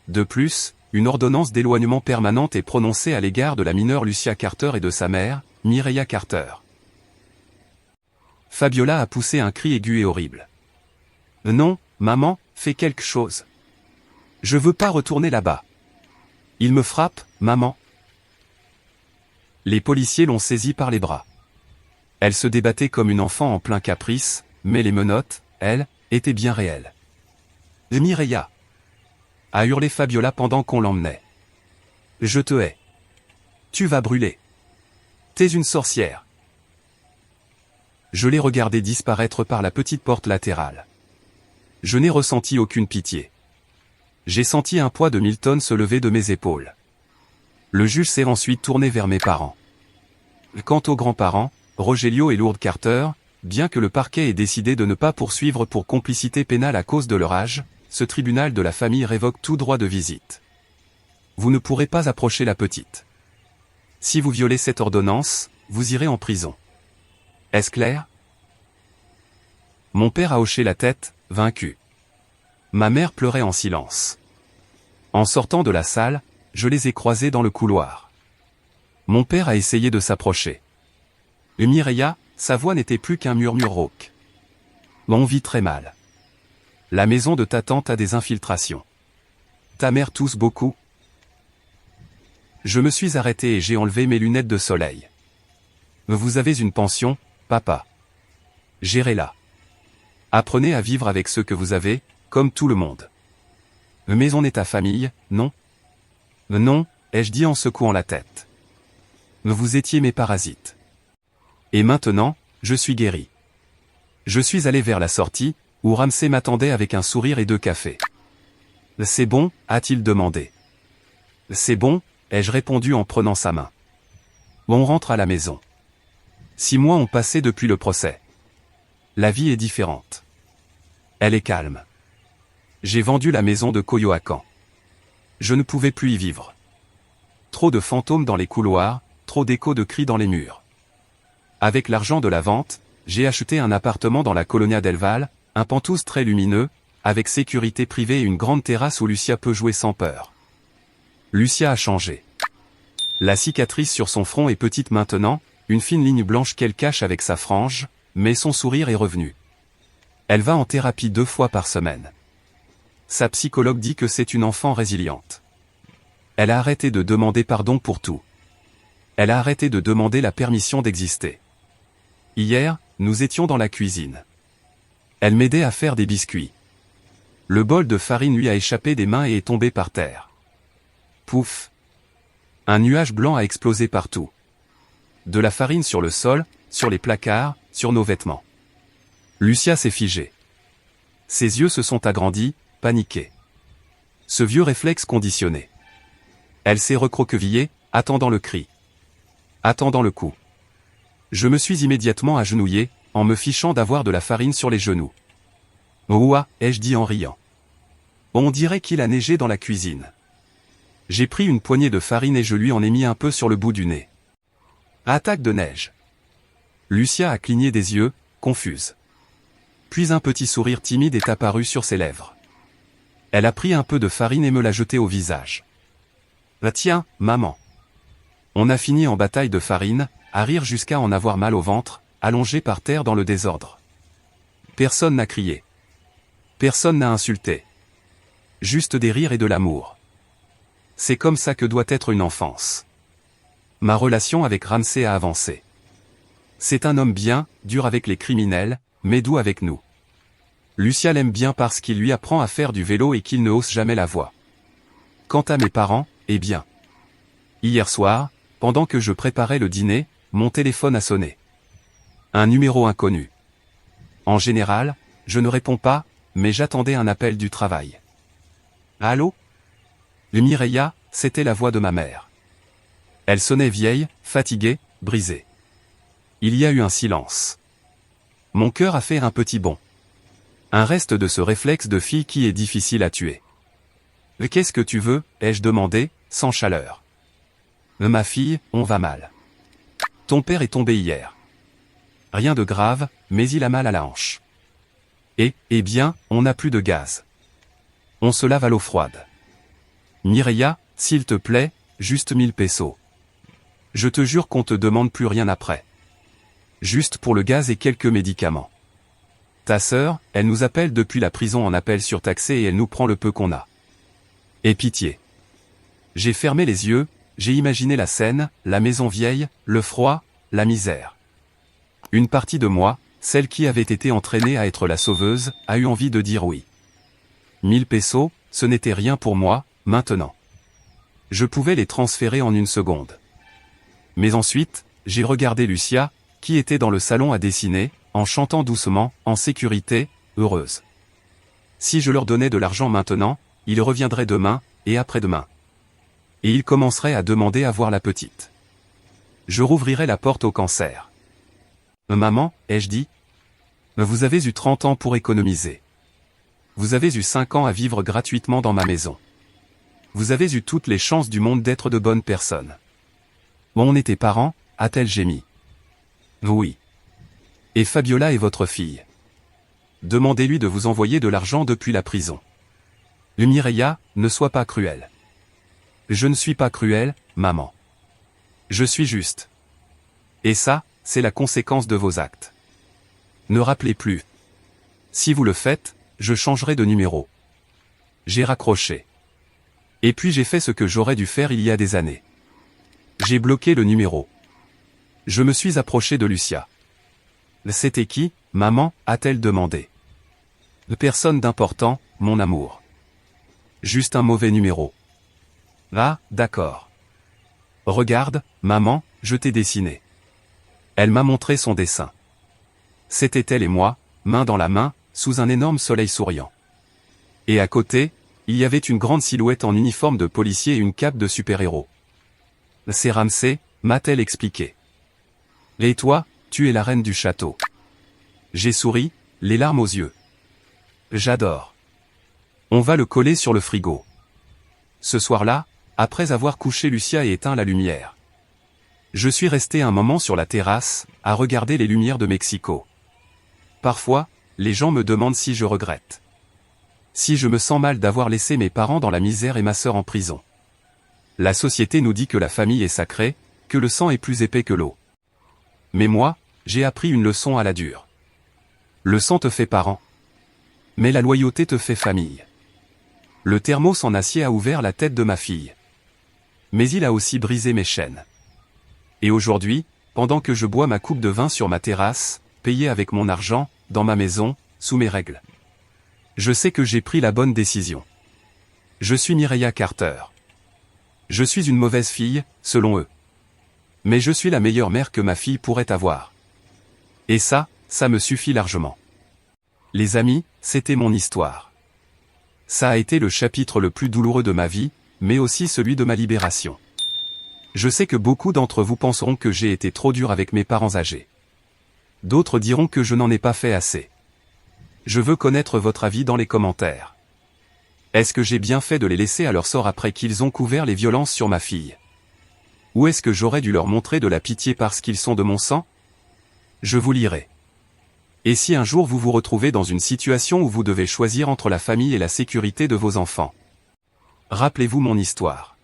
De plus, une ordonnance d'éloignement permanente est prononcée à l'égard de la mineure Lucia Carter et de sa mère, Mireya Carter. Fabiola a poussé un cri aigu et horrible. « Non, maman, fais quelque chose. Je veux pas retourner là-bas. Il me frappe, maman. » Les policiers l'ont saisie par les bras. Elle se débattait comme une enfant en plein caprice, mais les menottes, elles, étaient bien réelles. « Mireya !» a hurlé Fabiola pendant qu'on l'emmenait. « Je te hais. Tu vas brûler. T'es une sorcière. » Je l'ai regardé disparaître par la petite porte latérale. Je n'ai ressenti aucune pitié. J'ai senti un poids de 1000 tonnes se lever de mes épaules. Le juge s'est ensuite tourné vers mes parents. Quant aux grands-parents, Rogelio et Lourdes Carter, bien que le parquet ait décidé de ne pas poursuivre pour complicité pénale à cause de leur âge, ce tribunal de la famille révoque tout droit de visite. Vous ne pourrez pas approcher la petite. Si vous violez cette ordonnance, vous irez en prison. Est-ce clair? Mon père a hoché la tête, vaincu. Ma mère pleurait en silence. En sortant de la salle, je les ai croisés dans le couloir. Mon père a essayé de s'approcher. Mireya, sa voix n'était plus qu'un murmure rauque. On vit très mal. La maison de ta tante a des infiltrations. Ta mère tousse beaucoup. Je me suis arrêté et j'ai enlevé mes lunettes de soleil. Vous avez une pension, papa. Gérez-la. Apprenez à vivre avec ce que vous avez, comme tout le monde. Mais on est ta famille, non? Non, ai-je dit en secouant la tête. Vous étiez mes parasites. Et maintenant, je suis guéri. Je suis allé vers la sortie, où Ramsey m'attendait avec un sourire et 2 cafés. C'est bon, a-t-il demandé. C'est bon, ai-je répondu en prenant sa main. On rentre à la maison. 6 mois ont passé depuis le procès. la vie est différente. Elle est calme. J'ai vendu la maison de Coyoacan. Je ne pouvais plus y vivre. Trop de fantômes dans les couloirs, trop d'échos de cris dans les murs. Avec l'argent de la vente, j'ai acheté un appartement dans la Colonia del Val, un penthouse très lumineux, avec sécurité privée et une grande terrasse où Lucia peut jouer sans peur. Lucia a changé. La cicatrice sur son front est petite maintenant, une fine ligne blanche qu'elle cache avec sa frange, mais son sourire est revenu. Elle va en thérapie 2 fois par semaine. Sa psychologue dit que c'est une enfant résiliente. Elle a arrêté de demander pardon pour tout. Elle a arrêté de demander la permission d'exister. Hier, nous étions dans la cuisine. Elle m'aidait à faire des biscuits. Le bol de farine lui a échappé des mains et est tombé par terre. Pouf! Un nuage blanc a explosé partout. De la farine sur le sol, sur les placards, sur nos vêtements. Lucia s'est figée. Ses yeux se sont agrandis, paniqués. Ce vieux réflexe conditionné. Elle s'est recroquevillée, attendant le cri. Attendant le coup. Je me suis immédiatement agenouillé, en me fichant d'avoir de la farine sur les genoux. Ouah, ai-je dit en riant. On dirait qu'il a neigé dans la cuisine. J'ai pris une poignée de farine et je lui en ai mis un peu sur le bout du nez. Attaque de neige. Lucia a cligné des yeux, confuse. Puis un petit sourire timide est apparu sur ses lèvres. Elle a pris un peu de farine et me l'a jetée au visage. Ah tiens, maman. On a fini en bataille de farine, à rire jusqu'à en avoir mal au ventre, allongé par terre dans le désordre. Personne n'a crié. Personne n'a insulté. Juste des rires et de l'amour. C'est comme ça que doit être une enfance. Ma relation avec Ramsey a avancé. C'est un homme bien, dur avec les criminels, mais doux avec nous. Lucia l'aime bien parce qu'il lui apprend à faire du vélo et qu'il ne hausse jamais la voix. Quant à mes parents, eh bien. Hier soir, pendant que je préparais le dîner, mon téléphone a sonné. Un numéro inconnu. En général, je ne réponds pas, mais j'attendais un appel du travail. Allô ? Le Mireia, c'était la voix de ma mère. Elle sonnait vieille, fatiguée, brisée. Il y a eu un silence. Mon cœur a fait un petit bond. Un reste de ce réflexe de fille qui est difficile à tuer. « Qu'est-ce que tu veux ?» ai-je demandé, sans chaleur. « Ma fille, on va mal. Ton père est tombé hier. Rien de grave, mais il a mal à la hanche. Et, eh bien, on n'a plus de gaz. On se lave à l'eau froide. Mireia, s'il te plaît, juste 1000 pesos. Je te jure qu'on te demande plus rien après. Juste pour le gaz et quelques médicaments. Ta sœur, elle nous appelle depuis la prison en appel surtaxé et elle nous prend le peu qu'on a. Et pitié. J'ai fermé les yeux, j'ai imaginé la scène, la maison vieille, le froid, la misère. Une partie de moi, celle qui avait été entraînée à être la sauveuse, a eu envie de dire oui. 1000 pesos, ce n'était rien pour moi, maintenant. Je pouvais les transférer en une seconde. Mais ensuite, j'ai regardé Lucia, qui était dans le salon à dessiner, en chantant doucement, en sécurité, heureuse. Si je leur donnais de l'argent maintenant, ils reviendraient demain, et après-demain. Et ils commenceraient à demander à voir la petite. Je rouvrirais la porte au cancer. Maman, ai-je dit ? Vous avez eu 30 ans pour économiser. Vous avez eu 5 ans à vivre gratuitement dans ma maison. Vous avez eu toutes les chances du monde d'être de bonnes personnes. On était parents, a-t-elle gémi. Oui. Et Fabiola est votre fille. Demandez-lui de vous envoyer de l'argent depuis la prison. Mireia, ne sois pas cruelle. Je ne suis pas cruelle, maman. Je suis juste. Et ça, c'est la conséquence de vos actes. Ne rappelez plus. Si vous le faites, je changerai de numéro. J'ai raccroché. Et puis j'ai fait ce que j'aurais dû faire il y a des années. J'ai bloqué le numéro. Je me suis approché de Lucia. C'était qui, maman, a-t-elle demandé. Personne d'important, mon amour. Juste un mauvais numéro. Ah, d'accord. Regarde, maman, je t'ai dessiné. Elle m'a montré son dessin. C'était elle et moi, main dans la main, sous un énorme soleil souriant. Et à côté, il y avait une grande silhouette en uniforme de policier et une cape de super-héros. C'est Ramsey, m'a-t-elle expliqué. Et toi, tu es la reine du château. J'ai souri, les larmes aux yeux. J'adore. On va le coller sur le frigo. Ce soir-là, après avoir couché Lucia et éteint la lumière, je suis resté un moment sur la terrasse, à regarder les lumières de Mexico. Parfois, les gens me demandent si je regrette. Si je me sens mal d'avoir laissé mes parents dans la misère et ma sœur en prison. La société nous dit que la famille est sacrée, que le sang est plus épais que l'eau. Mais moi, j'ai appris une leçon à la dure. Le sang te fait parent. Mais la loyauté te fait famille. Le thermos en acier a ouvert la tête de ma fille. Mais il a aussi brisé mes chaînes. Et aujourd'hui, pendant que je bois ma coupe de vin sur ma terrasse, payée avec mon argent, dans ma maison, sous mes règles, je sais que j'ai pris la bonne décision. Je suis Mireia Carter. Je suis une mauvaise fille, selon eux. Mais je suis la meilleure mère que ma fille pourrait avoir. Et ça me suffit largement. Les amis, c'était mon histoire. Ça a été le chapitre le plus douloureux de ma vie, mais aussi celui de ma libération. Je sais que beaucoup d'entre vous penseront que j'ai été trop dur avec mes parents âgés. D'autres diront que je n'en ai pas fait assez. Je veux connaître votre avis dans les commentaires. Est-ce que j'ai bien fait de les laisser à leur sort après qu'ils ont couvert les violences sur ma fille? Ou est-ce que j'aurais dû leur montrer de la pitié parce qu'ils sont de mon sang? Je vous lirai. Et si un jour vous vous retrouvez dans une situation où vous devez choisir entre la famille et la sécurité de vos enfants? Rappelez-vous mon histoire.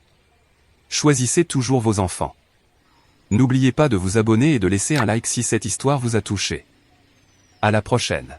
Choisissez toujours vos enfants. N'oubliez pas de vous abonner et de laisser un like si cette histoire vous a touché. À la prochaine.